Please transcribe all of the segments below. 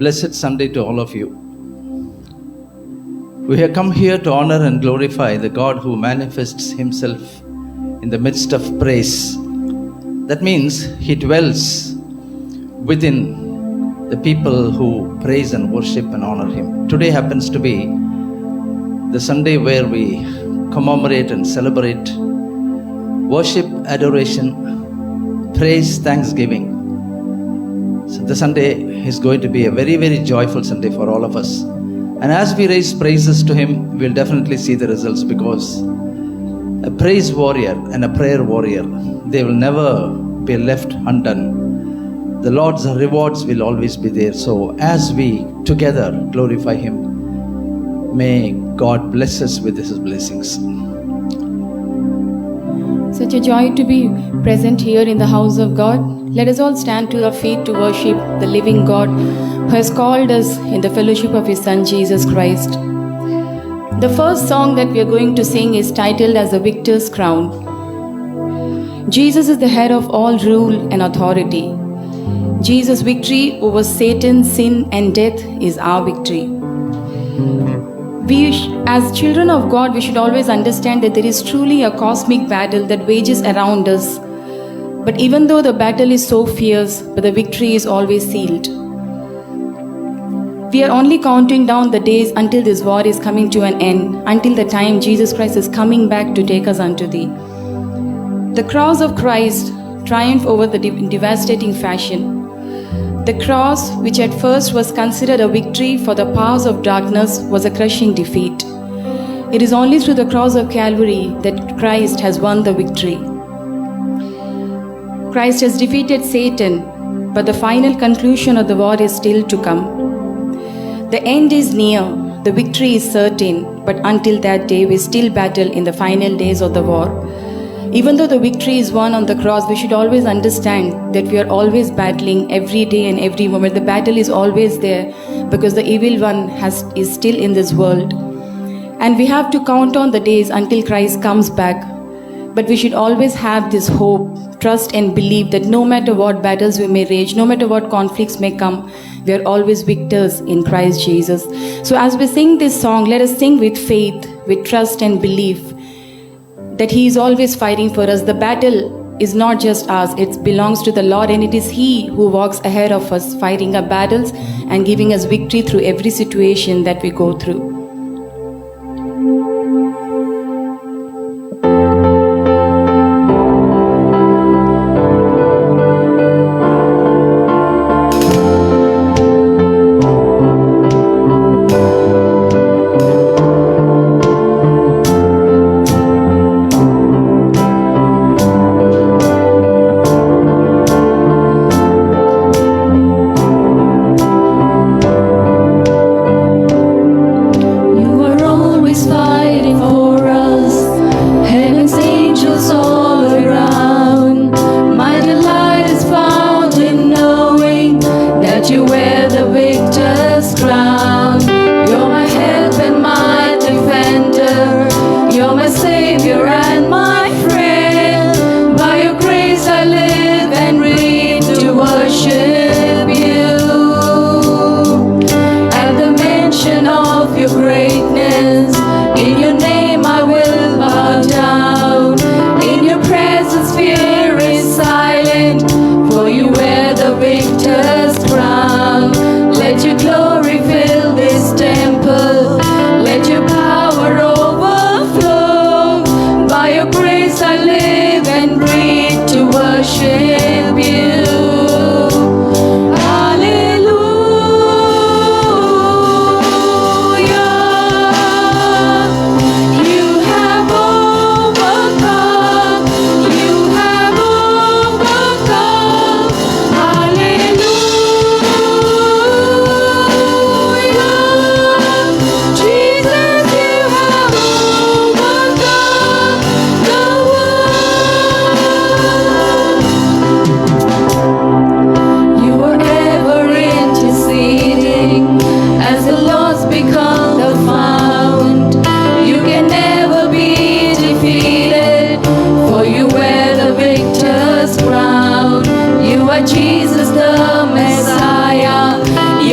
Blessed Sunday to all of you. We have come here to honor and glorify the God who manifests Himself in the midst of praise. That means He dwells within the people who praise and worship and honor Him. Today happens to be the Sunday where we commemorate and celebrate worship, adoration, praise, thanksgiving. So the Sunday is going to be a very, very joyful Sunday for all of us. And as we raise praises to Him, we'll definitely see the results, because a praise warrior and a prayer warrior, they will never be left undone. The Lord's rewards will always be there. So as we together glorify Him, may God bless us with His blessings. Such a joy to be present here in the house of God. Let us all stand to our feet to worship the living God who has called us in the fellowship of His Son Jesus Christ. The first song that we are going to sing is titled as The Victor's Crown. Jesus is the head of all rule and authority. Jesus' victory over Satan, sin and death is our victory. As children of God, we should always understand that there is truly a cosmic battle that wages around us. But even though the battle is so fierce, but the victory is always sealed. We are only counting down the days until this war is coming to an end, until the time Jesus Christ is coming back to take us unto Thee. The cross of Christ triumphed over the devastating fashion. The cross, which at first was considered a victory for the powers of darkness, was a crushing defeat. It is only through the cross of Calvary that Christ has won the victory. Christ has defeated Satan, but the final conclusion of the war is still to come. The end is near, the victory is certain, but until that day we still battle in the final days of the war. Even though the victory is won on the cross, we should always understand that we are always battling every day and every moment. The battle is always there because the evil one is still in this world. And we have to count on the days until Christ comes back. But we should always have this hope, trust and believe that no matter what battles we may rage, no matter what conflicts may come, we are always victors in Christ Jesus. So as we sing this song, let us sing with faith, with trust and belief that He is always fighting for us. The battle is not just ours, it belongs to the Lord, and it is He who walks ahead of us, fighting our battles and giving us victory through every situation that we go through.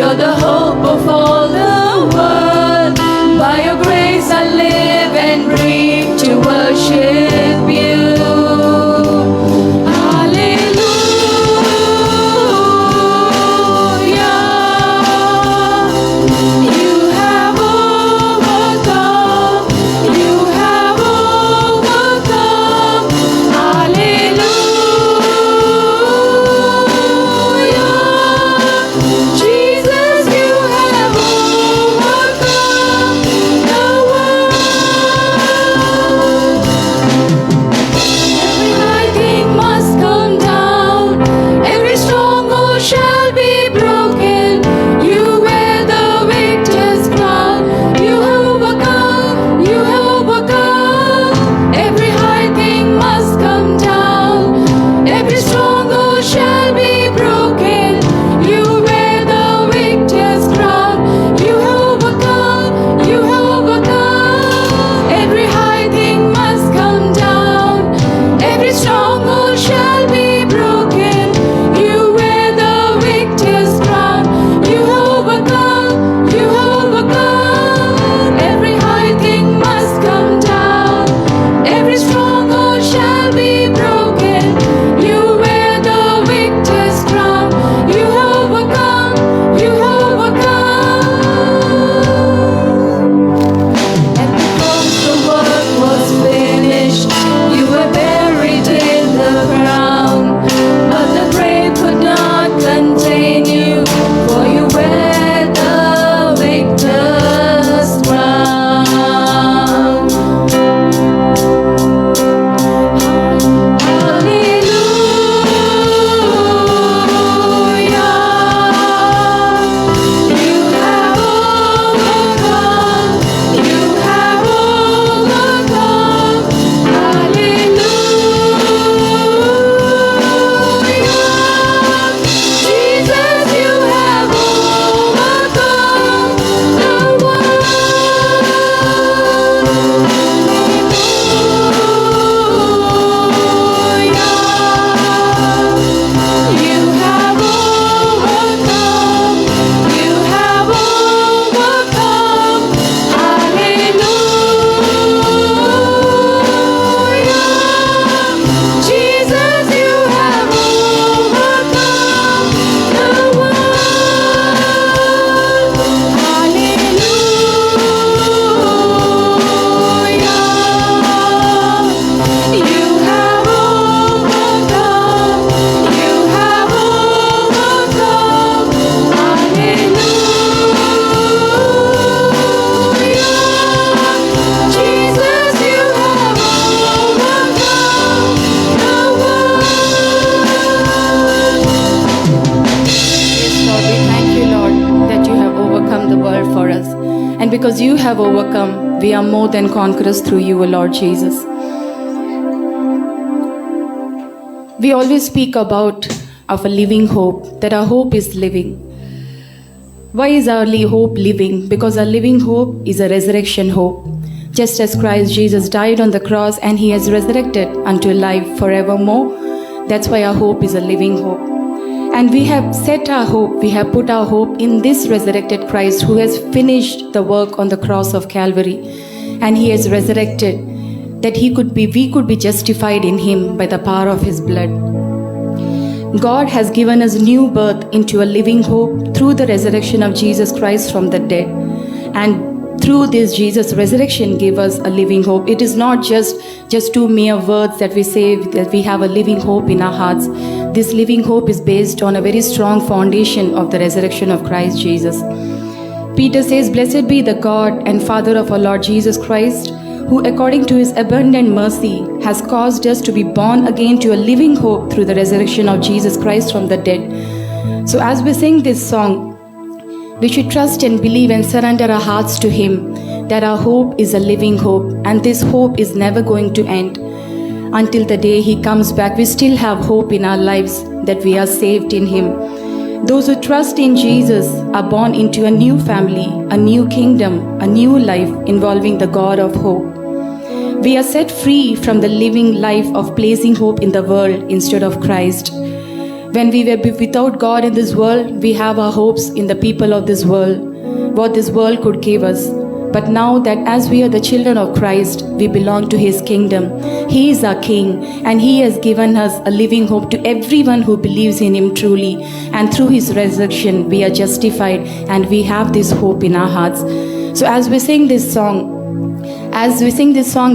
You're the hope of all the world. By your grace I live and breathe to worship you. And because you have overcome, we are more than conquerors through you, O Lord Jesus. We always speak about of a living hope, that our hope is living. Why is our hope living? Because our living hope is a resurrection hope. Just as Christ Jesus died on the cross and he has resurrected unto life forevermore, that's why our hope is a living hope. And we have set our hope, we have put our hope in this resurrected Christ who has finished the work on the cross of Calvary, and he has resurrected that we could be justified in him by the power of his blood. God has given us new birth into a living hope through the resurrection of Jesus Christ from the dead. And through this Jesus resurrection gave us a living hope. It is not just two mere words that we say that we have a living hope in our hearts. This living hope is based on a very strong foundation of the resurrection of Christ Jesus. Peter says, "Blessed be the God and Father of our Lord Jesus Christ, who according to his abundant mercy has caused us to be born again to a living hope through the resurrection of Jesus Christ from the dead." So as we sing this song, we should trust and believe and surrender our hearts to him, that our hope is a living hope, and this hope is never going to end. Until the day he comes back, we still have hope in our lives that we are saved in him. Those who trust in Jesus are born into a new family, a new kingdom, a new life involving the God of hope. We are set free from the living life of placing hope in the world instead of Christ. When we were without God in this world, we have our hopes in the people of this world, what this world could give us. But now that as we are the children of Christ, we belong to His kingdom. He is our King, and He has given us a living hope to everyone who believes in Him truly. And through His resurrection, we are justified, and we have this hope in our hearts. So as we sing this song,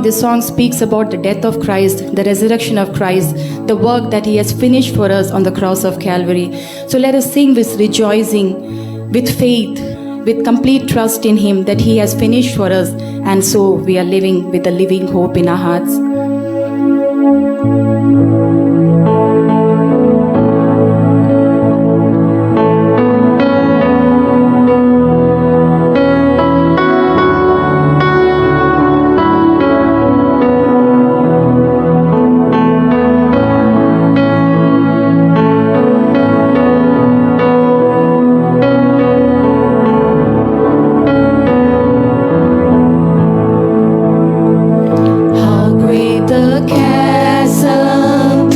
this song speaks about the death of Christ, the resurrection of Christ, the work that He has finished for us on the cross of Calvary. So let us sing with rejoicing, with faith, with complete trust in Him that He has finished for us, and so we are living with a living hope in our hearts. How great the chasm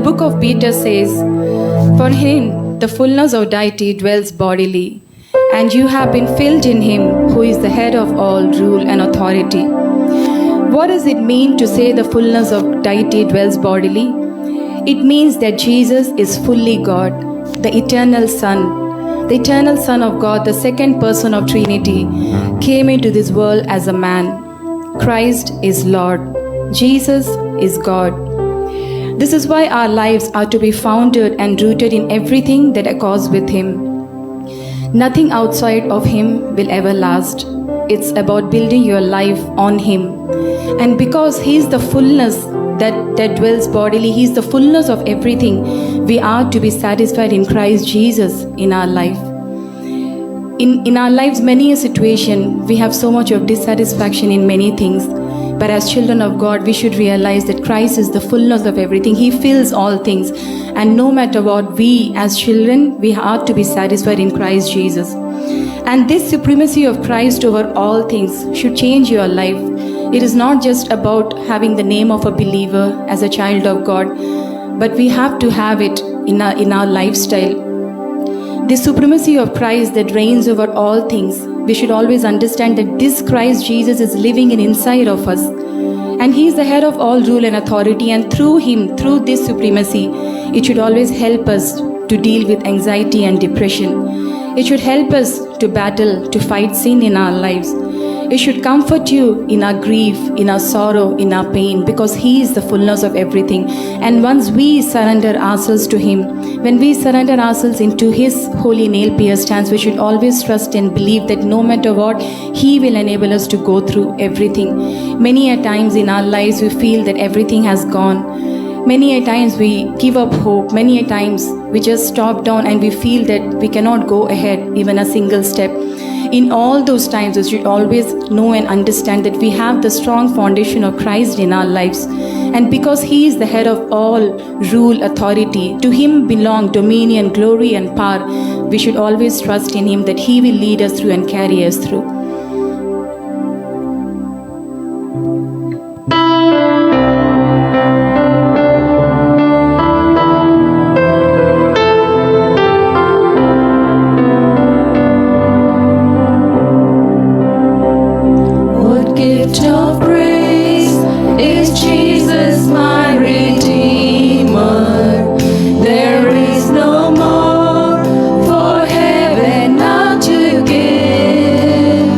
The book of Peter says, "For him the fullness of deity dwells bodily, and you have been filled in him who is the head of all rule and authority." What does it mean to say the fullness of deity dwells bodily? It means that Jesus is fully God, the eternal Son. The eternal Son of God, the second person of Trinity, came into this world as a man. Christ is Lord. Jesus is God. This is why our lives are to be founded and rooted in everything that accords with Him. Nothing outside of Him will ever last. It's about building your life on Him. And because He is the fullness that dwells bodily, He is the fullness of everything, we are to be satisfied in Christ Jesus in our life. In our lives, many a situation, we have so much of dissatisfaction in many things. But as children of God, we should realize that Christ is the fullness of everything. He fills all things. And no matter what, we as children, we are to be satisfied in Christ Jesus. And this supremacy of Christ over all things should change your life. It is not just about having the name of a believer as a child of God, but we have to have it in our lifestyle. The supremacy of Christ that reigns over all things, we should always understand that this Christ Jesus is living inside of us. And He is the head of all rule and authority, and through Him, through this supremacy, it should always help us to deal with anxiety and depression. It should help us to battle, to fight sin in our lives. It should comfort you in our grief, in our sorrow, in our pain, because He is the fullness of everything. And once we surrender ourselves to Him, when we surrender ourselves into His holy nail-pierced hands, we should always trust and believe that no matter what, He will enable us to go through everything. Many a times in our lives, we feel that everything has gone. Many a times we give up hope. Many a times we just stop down and we feel that we cannot go ahead even a single step. In all those times, we should always know and understand that we have the strong foundation of Christ in our lives. And because He is the head of all rule, authority, to Him belong dominion, glory and power, we should always trust in Him that He will lead us through and carry us through. There is no more for heaven now to give.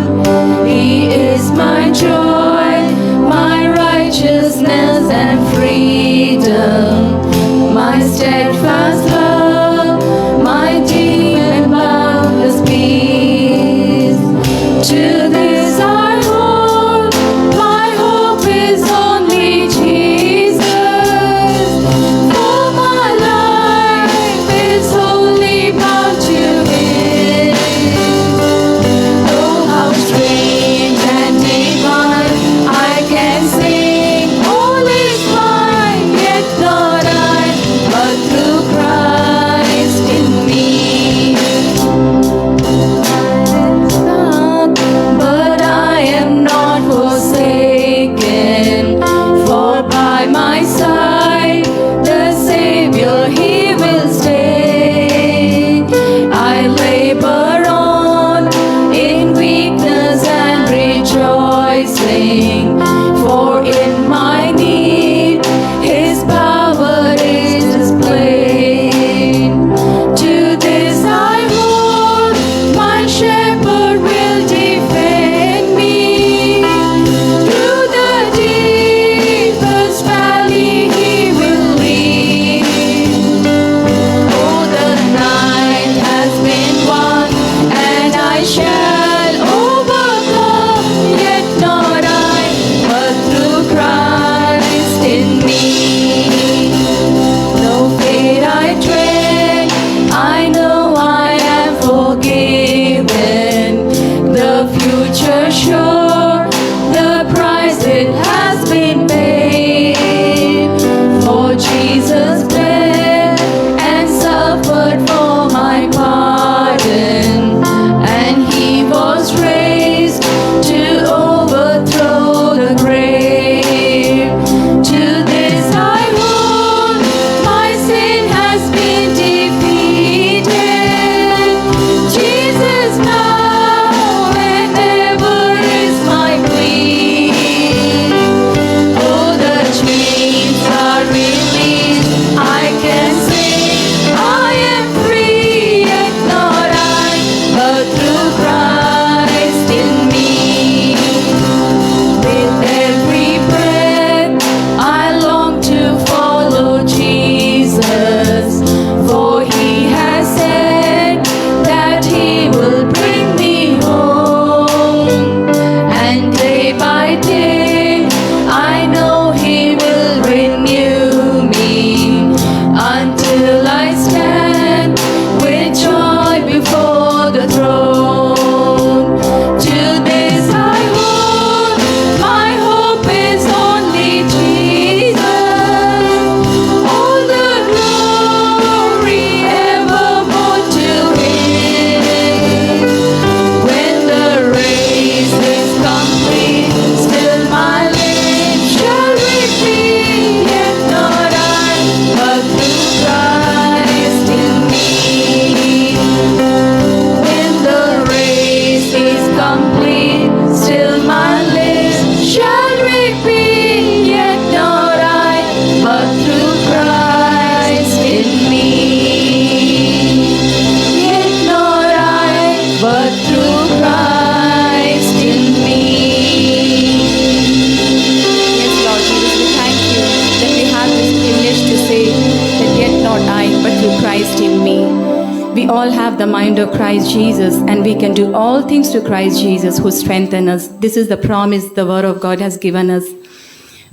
have the mind of Christ Jesus, and we can do all things to Christ Jesus who strengthens us. This is the promise the Word of God has given us.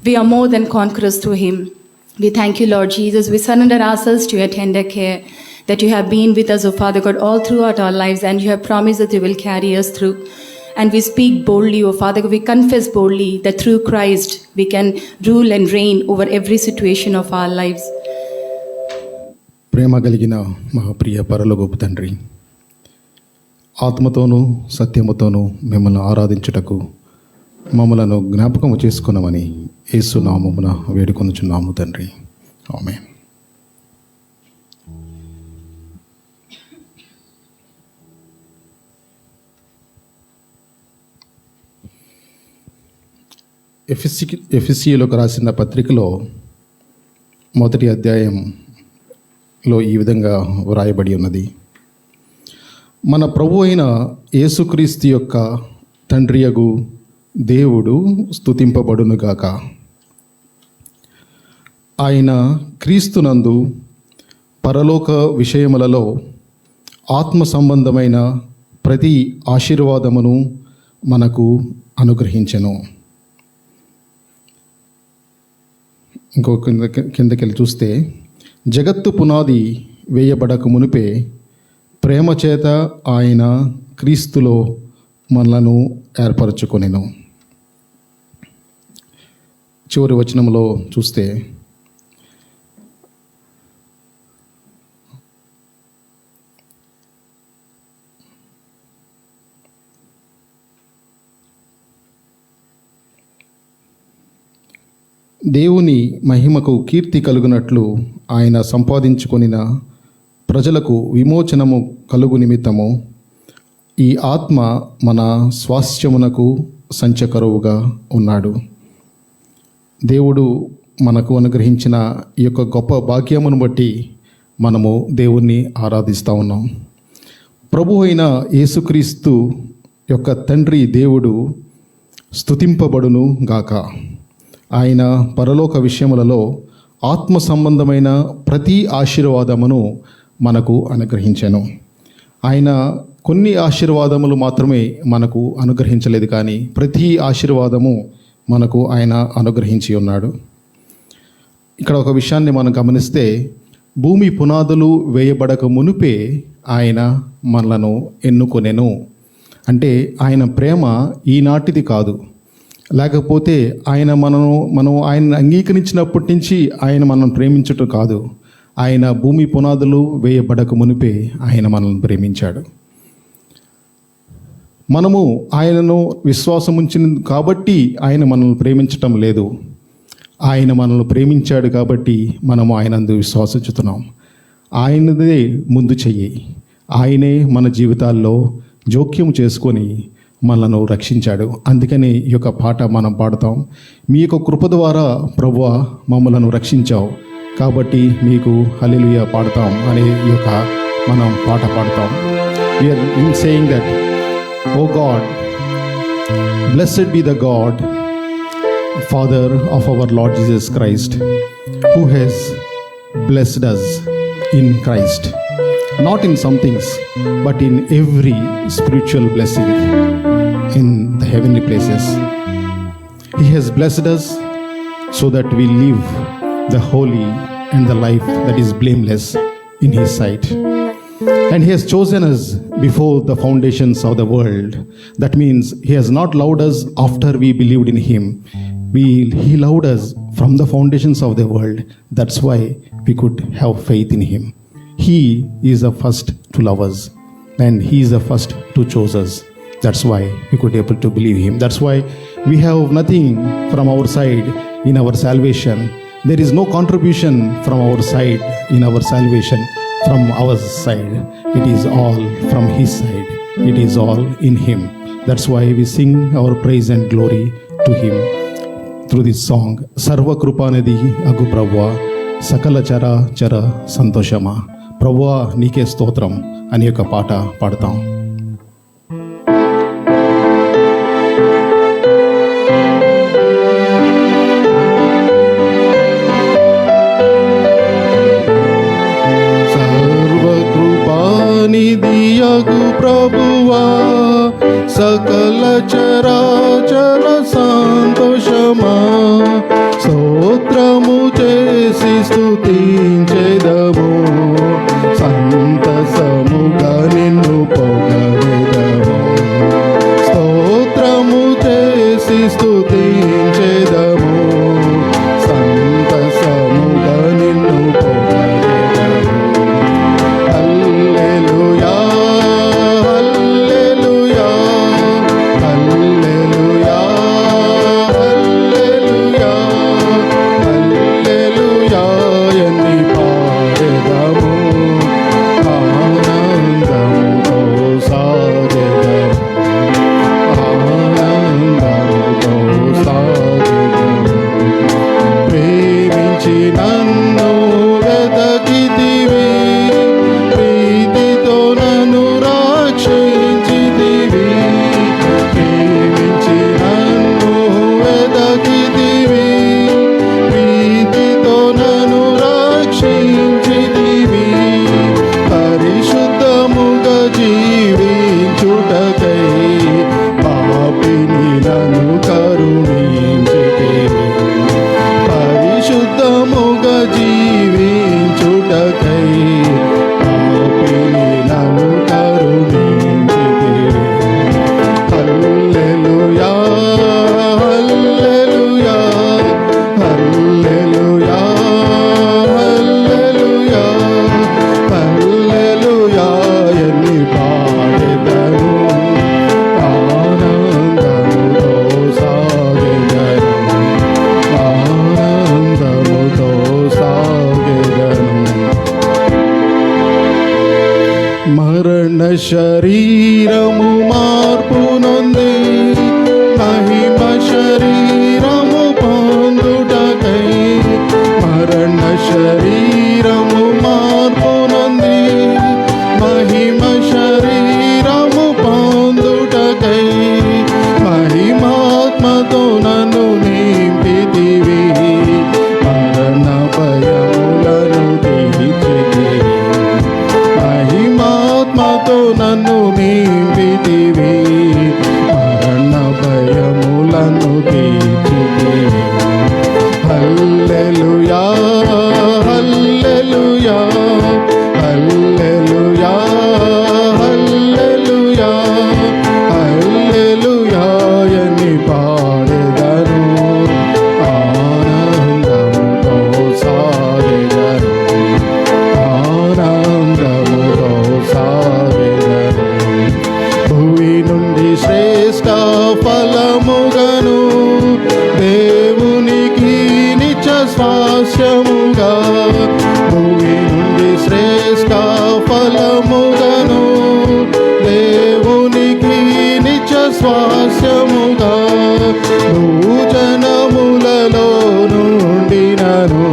We are more than conquerors through Him. We thank you, Lord Jesus. We surrender ourselves to your tender care, that you have been with us, O Father God, all throughout our lives, and you have promised that you will carry us through. And we speak boldly, O Father God, we confess boldly that through Christ we can rule and reign over every situation of our lives. ప్రేమ కలిగిన మా ప్రియ పరలోకపు తండ్రి, ఆత్మతోనూ సత్యముతోనూ మిమ్మల్ని ఆరాధించుటకు మమ్మలను జ్ఞాపకము చేసుకున్నామని యేసు నామమున వేడుకొనుచున్నాము తండ్రి. ఆమేన్. ఎఫెసీయులకు రాసిన పత్రికలో మొదటి అధ్యాయంలో ఈ విధంగా వ్రాయబడి ఉన్నది. మన ప్రభు అయిన యేసుక్రీస్తు యొక్క తండ్రియగు దేవుడు స్తుతింపబడునుగాక. ఆయన క్రీస్తునందు పరలోక విషయములలో ఆత్మ సంబంధమైన ప్రతి ఆశీర్వాదమును మనకు అనుగ్రహించెను. ఇంకో కిందకెళ్ళి చూస్తే, జగత్తు పునాది వేయబడక మునిపే ప్రేమ చేత ఆయన క్రీస్తులో మనలను ఏర్పరచుకొనెను. చివరి వచనంలో చూస్తే, దేవుని మహిమకు కీర్తి కలుగునట్లు ఆయన సంపాదించుకొనిన ప్రజలకు విమోచనము కలుగు నిమిత్తము ఈ ఆత్మ మన స్వాస్థ్యమునకు సంచకరువుగా ఉన్నాడు. దేవుడు మనకు అనుగ్రహించిన ఈ యొక్క గొప్ప భాగ్యమును బట్టి మనము దేవుణ్ణి ఆరాధిస్తూ ఉన్నాం. ప్రభు అయిన యేసుక్రీస్తు యొక్క తండ్రి దేవుడు స్తుతింపబడును గాక. ఆయన పరలోక విషయములలో ఆత్మ సంబంధమైన ప్రతి ఆశీర్వాదమును మనకు అనుగ్రహించెను. ఆయన కొన్ని ఆశీర్వాదములు మాత్రమే మనకు అనుగ్రహించలేదు, కానీ ప్రతి ఆశీర్వాదము మనకు ఆయన అనుగ్రహించి ఉన్నాడు. ఇక్కడ ఒక విషయాన్ని మనం గమనిస్తే, భూమి పునాదులు వేయబడక మునిపే ఆయన మనలను ఎన్నుకొనెను. అంటే ఆయన ప్రేమ ఈనాటిది కాదు, లేకపోతే మనం ఆయన అంగీకరించినప్పటి నుంచి ఆయన మనం ప్రేమించటం కాదు. ఆయన భూమి పునాదులు వేయబడక మునిపే ఆయన మనల్ని ప్రేమించాడు. మనము ఆయనను విశ్వాసం ఉంచిన కాబట్టి ఆయన మనల్ని ప్రేమించటం లేదు. ఆయన మనల్ని ప్రేమించాడు కాబట్టి మనము ఆయనందు విశ్వాసించుతున్నాం. ఆయనదే ముందు చెయ్యి. ఆయనే మన జీవితాల్లో జోక్యం చేసుకొని మనలను రక్షించాడు. అందుకని ఈ యొక్క పాట మనం పాడతాం. మీ యొక్క కృప ద్వారా ప్రభువా మమ్మలను రక్షించావు, కాబట్టి మీకు హల్లెలూయా పాడతాం అనే ఈ యొక్క మనం పాట పాడతాం. We are in saying that, O God, blessed be the God, Father of our Lord Jesus Christ, who has blessed us in Christ, not in some things, but in every spiritual blessing in the heavenly places. He has blessed us so that we live the holy and the life that is blameless in His sight. And He has chosen us before the foundations of the world. That means He has not loved us after we believed in Him. He loved us from the foundations of the world. That's why we could have faith in Him. He is the first to love us, and He is the first to choose us. That's why we could able to believe Him. That's why we have nothing from our side in our salvation. There is no contribution from our side in our salvation, from our side. It is all from His side. It is all in Him. That's why we sing our praise and glory to Him through this song. Sarva Krupanidhi Agu Prabhuva, Sakala Chara Chara Santoshama. ప్రభువా నీకే స్తోత్రం అనే ఒక పాట పాడతాం. సర్వకృపానిధి చరాచర సంతోషమా స్తోత్రము చేసి స్తుతించెదము సంతసముగా నిన్ను పొగడెదము స్తోత్రము చేసి స్తుతించెదము సంతసముగా నిన్ను పొగడెదము హల్లెలూయా హల్లెలూయా హల్లెలూయా హల్లెలూయా హల్లెలూయా ఎన్ని పాడెదము ఆనందముతో సాగెదము ఆనందముతో సాగెదము ప్రేమించి నన్ను వెదకితివి ప్రీతితో నన్ను రక్షించితివి ప్రేమించి నన్ను వెదకితివి ప్రీతితో నన్ను రక్షించితివి పరిశుద్ధముగా జీవించుటకై పాపిని నన్ను కరుణించితివి పరిశుద్ధముగా జీవించుటకై పాపిని నన్ను కరుణించితివి హల్లెలూయా హల్లెలూయా హల్లెలూయా హల్లెలూయా హల్లెలూయా ఎన్ని పాడెదను ఆనందముతో సాగెదను ఆనందముతో సాగెదను మరణ శరీరము మార్పు నొంది మహిమ శరీరము పొందుటకై మరణ శరీరము మార్పు నొంది మహిమ శరీరము పొందుటకై మహిమాత్మతో నన్ను నింపితివి మరణ భయములను తీర్చితివి మహిమాత్మతో నన్ను నింపితివి మరణ భయములను తీర్చితివి హల్లెలూయా హల్లెలూయా హల్లెలూయా హల్లెలూయా హల్లెలూయా ఎన్ని పాడెదను ఆనందముతో సాగెదను ఆనందముతో సాగెదను భూమి నుండి శ్రేష్ఠ ఫలముగను దేవునికి నిత్య స్వాస్యముగా భూమి నుండి శ్రేష్ఠ ఫలముగను దేవునికి నిత్య స్వాస్యముగా భూజనములలో నుండి నను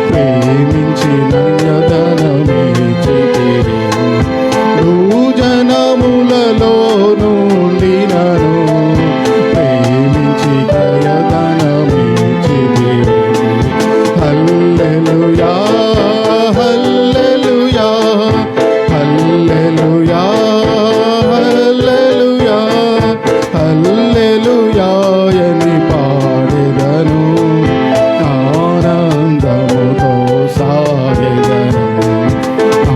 ప్రేమించి నన్యధనమిచ్చితివి భూజనములలో నుండి నను ప్రేమించి దయధనమిచ్చితివి హల్లెలూయా హల్లెలూయా హల్లెలూయా హల్లెలూయా హల్లెలూయా ఎన్ని పాడెదను ఆనందముతో సాగెదను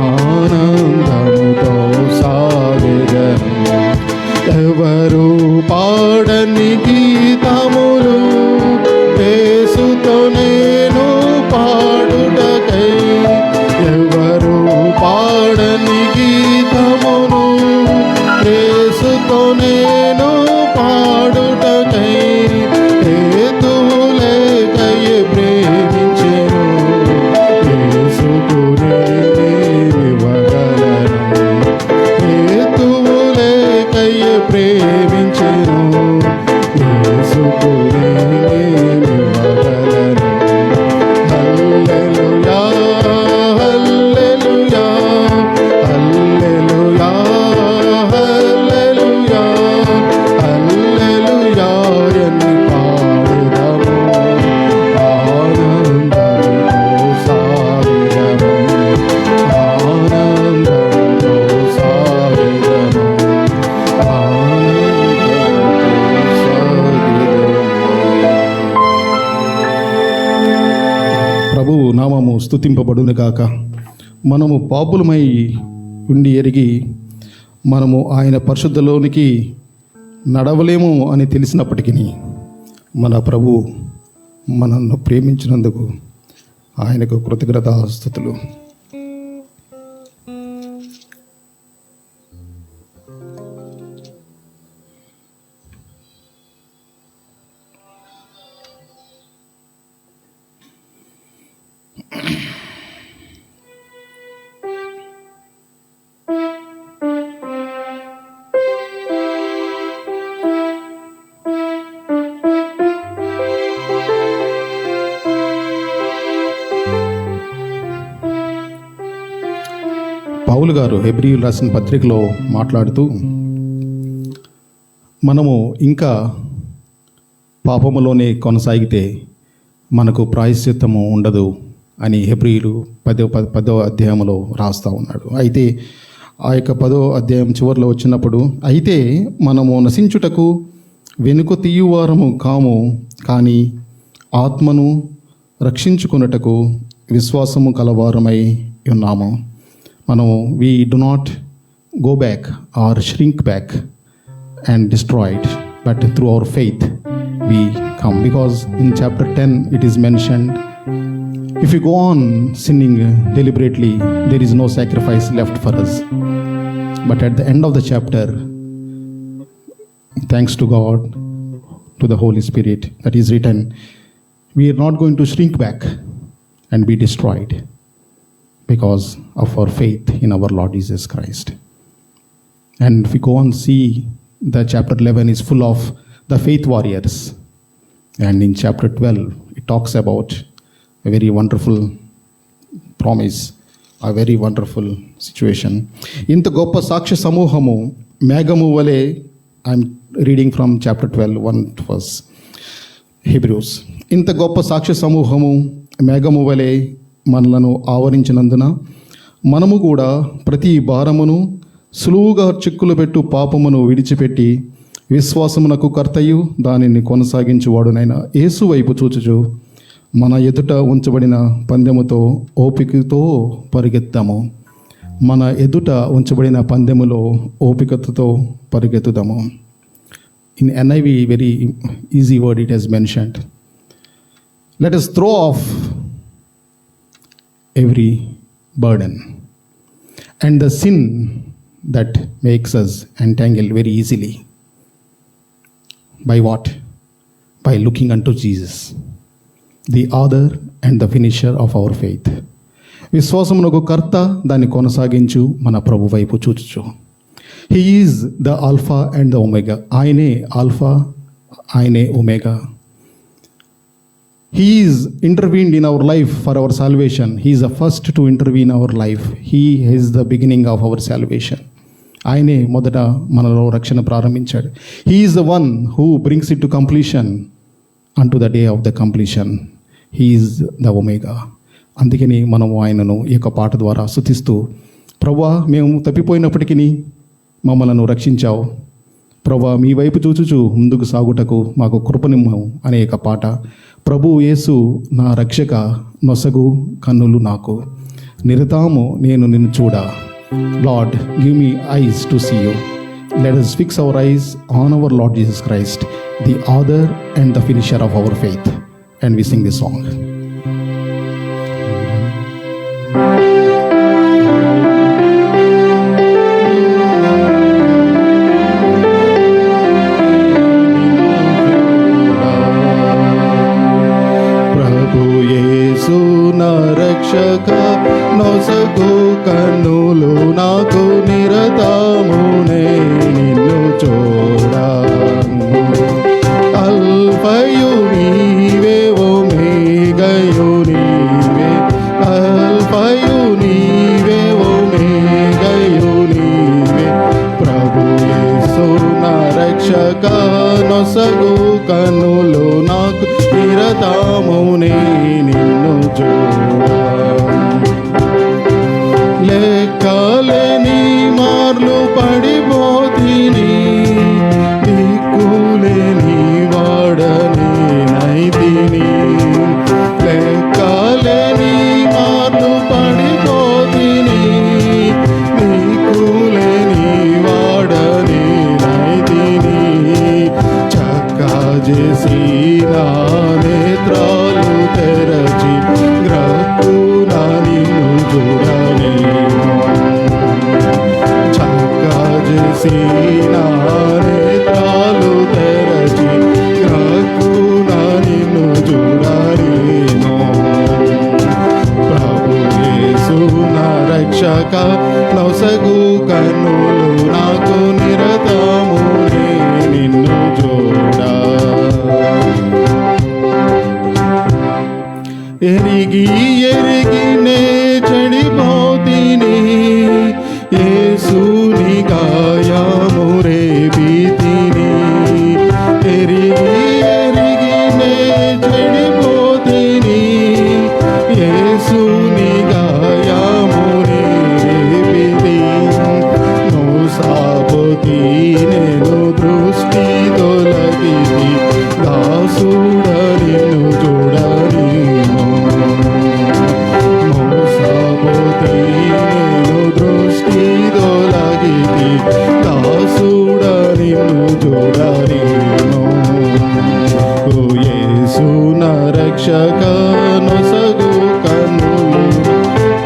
ఆనందముతో సాగెదను ఎవరు పాడని గీతములు యేసుతో నేను పాడుటకై ఎవరు పాడని గీతమును యేసుతో నేను పాడుటకై హేతువులేకయే ప్రేమించెను యేసుకు నేనివ్వగలను హేతువులేకయే ప్రేమించెను యేసుకు నేనివ్వగలను నామము స్తుతింపబడునుగాక. మనము పాపులమై ఉండి ఎరిగి మనము ఆయన పరిశుద్ధలోనికి నడవలేము అని తెలిసినప్పటికీ మన ప్రభు మనల్ని ప్రేమించినందుకు ఆయనకు కృతజ్ఞతాస్తుతులు. పౌలు గారు హెబ్రీయులు రాసిన పత్రికలో మాట్లాడుతూ మనము ఇంకా పాపములోనే కొనసాగితే మనకు ప్రాయశ్చిత్తము ఉండదు అని హెబ్రీయులు 10వ అధ్యాయంలో రాస్తూ ఉన్నాడు. అయితే ఆ యొక్క 10వ అధ్యాయం చివరిలో వచ్చినప్పుడు, అయితే మనము నశించుటకు వెనుక తీయువారము కాము, కానీ ఆత్మను రక్షించుకున్నటకు విశ్వాసము కలవారమై ఉన్నాము. మనము we do not go back or shrink back and destroyed, but through our faith we come. Because in chapter 10 it is mentioned, if we go on sinning deliberately, there is no sacrifice left for us. But at the end of the chapter, thanks to God, to the Holy Spirit, that is written, we are not going to shrink back and be destroyed because of our faith in our Lord Jesus Christ. And if we go on see, the chapter 11 is full of the faith warriors. And in chapter 12, it talks about a very wonderful promise, a very wonderful situation. ఇంత గొప్ప సాక్ష్య సమూహము మేఘము వలె, I'm reading from chapter 12, 1 verse, Hebrews. ఇంత గొప్ప సాక్ష్య సమూహము మేఘము వలె మనలను ఆవరించినందున మనము కూడా ప్రతి భారమును సులువుగా చిక్కులు పెట్టు పాపమును విడిచిపెట్టి విశ్వాసమునకు కర్తయు దానిని కొనసాగించువాడునైన యేసు వైపు చూచుచు మన ఎదుట ఉంచబడిన పందెముతో ఓపికతో పరిగెత్తాము. మన ఎదుట ఉంచబడిన పందెములో ఓపికతో పరిగెత్తుదాము. In NIV, very easy word it has mentioned. Let us throw off every burden and the sin that makes us entangle very easily. By what? By looking unto Jesus, the author and the finisher of our faith. విశ్వాసమునకు కర్త, దాన్ని కొనసాగించు మన ప్రభు వైపు చూచుచు. He is the Alpha and the Omega. ఆయనే alpha, ఆయనే omega. He is intervened in our life for our salvation. He is the first to intervene in our life. He is the beginning of our salvation. ఆయనే మొదట మనలో రక్షణ ప్రారంభించాడు. He is the one who brings it to completion unto the day of the completion. He is the Omega. అందుకని మనము ఆయనను ఈ యొక్క పాట ద్వారా స్తుతిస్తూ, ప్రభువా మేము తప్పిపోయినప్పటికీ మమ్మలను రక్షించావు, ప్రభువా మీ వైపు చూచుచు ముందుకు సాగుటకు మాకు కృపనిమ్ము అనే ఒక పాట. ప్రభు యేసు నా రక్షక, నొసగు కన్నులు నాకు, నిరతాము నేను నిన్ను చూడ. Lord, give me eyes to see you. Let us fix our eyes on our Lord Jesus Christ, the author and the finisher of our faith. And we sing this song. రక్షక, నొసగు కన్నులు నాకు, నిరతమునే నిన్ను చూడా. అల్ఫయు నీవే, ఒమేగయు నీవే, అల్ఫయు నీవే, ఒమేగయు నీవే. ప్రభు యేసు నా రక్షక, నొసగు కన్నులు నాకు, నిరతమునే నిన్ను చూడా. లెక్కలేని మార్లు పడిపోతిని, దిక్కులేని వాడని నైతిని. లెక్కలేని నొసగు కన్నులు నాకు నిరతము నిన్ను చూడా. ఎరిగి నే చెడిపోతిని, యేసుని గాయము రేపితిని. ఎరిగి నే చెడిపోతిని, యేసుని గాయము రేపితి. మోసపోతి నేను దృష్టి తొలగితి, దాసుడ నిన్ను చూడని. మోసపోతి నేను దృష్టి తొలగితి, దాసుడ నిన్ను చూడని. యేసు నా రక్షక నొసగు కన్నులు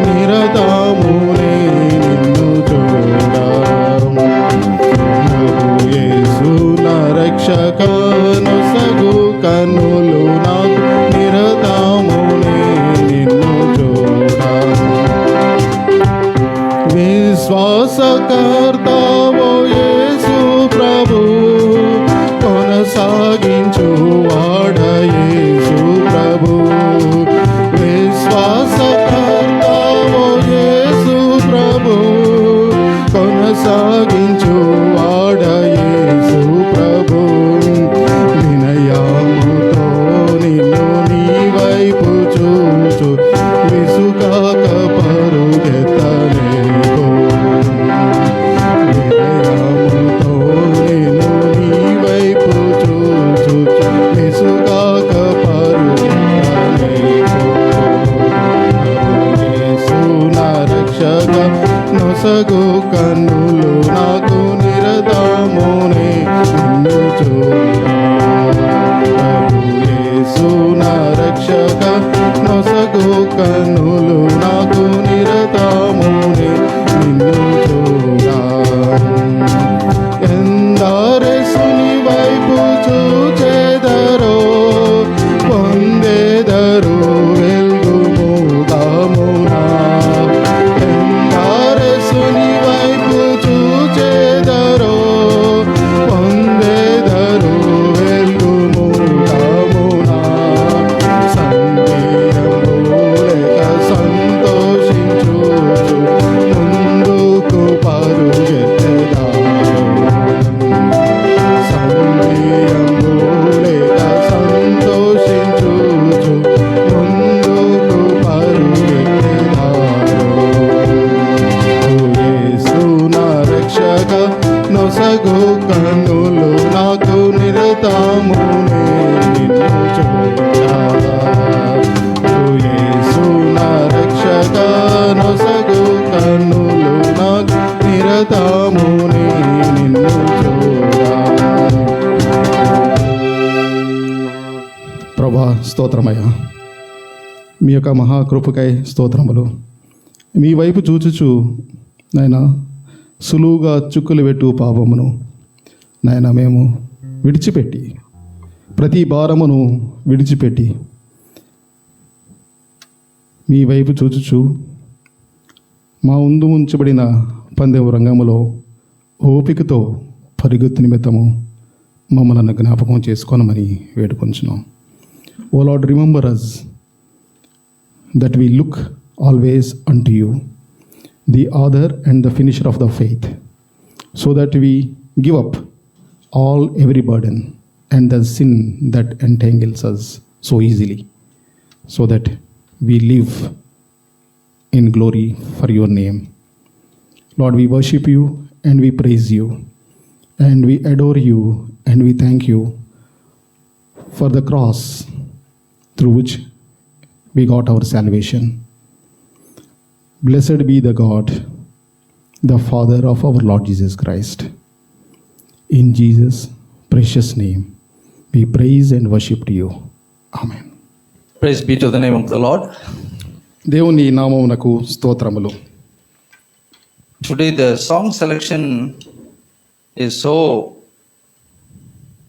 నిరతము నిన్ను చూడా. యేసు నా రక్షక నొసగు కన్నులు నాకు నిరతము నిన్ను చూడా. విశ్వాసకర్తవో యేసు ప్రభు, కొనసాగించు వాడ యేసు ప్రభు. విశ్వాసకర్తవో యేసు ప్రభు, కొనసాగించు వాడ యేసు ప్రభు. వినయముతో నిన్ను నీ వైపు చూచు, విసుకాక పరుగెత్తలేకు. వినయముతో నిన్ను నీ వైపు చూచు, విసుకాక పరుగెత్తలేకు. యేసు నా రక్షక నొసగు కన్నులు నాకు నిరతము నిన్ను చూడా. యేసు నా రక్షక నొసగు కన్నులు నాకు నిరతము నిన్ను చూడా. ఎందరెసుని వైపు చూచెదరో, పొందెదరు వెల్గుము దామునా. ఎందరెసుని వైపు చూచెదరో, పొందెదరు వెల్గుము దామునా. సందేహము లేక సంతోషించు, ముందుకు పరుగెత్తెదారు. సందేహము లేక సంతోషించు, ముందుకు పరుగెత్తెదారు. యేసు నా రక్షక నొసగు కన్నులు నాకు నిరతము నిన్ను చూడా. యేసు నా రక్షక నొసగు కన్నులు నాకు నిరతము నిన్ను చూడా. ప్రభా స్తోత్రమయ్యా, మీ యొక్క మహాకృపకై స్తోత్రములు. మీ వైపు చూచుచు నాయనా సులువుగా చుక్కులు పెట్టు పాపమును నాయన మేము విడిచిపెట్టి, ప్రతి భారమును విడిచిపెట్టి మీ వైపు చూచుచు మా ముందు ఉంచబడిన పందెం రంగములో ఓపికతో పరిగెత్తు నిమిత్తము మమ్మల్ని జ్ఞాపకం చేసుకోనమని వేడుకొంచున్నాం. O Lord, remember us that we look always unto you, the author and the finisher of the faith, so that we give up every burden and the sin that entangles us so easily, so that we live in glory for your name. Lord, we worship you and we praise you and we adore you and we thank you for the cross through which we got our salvation. Blessed be the God, the Father of our Lord Jesus Christ. In Jesus' precious name, we praise and worship to you. Amen. Praise be to the name of the Lord. దేవుని నామమునకు స్తోత్రములు. Today the song selection is so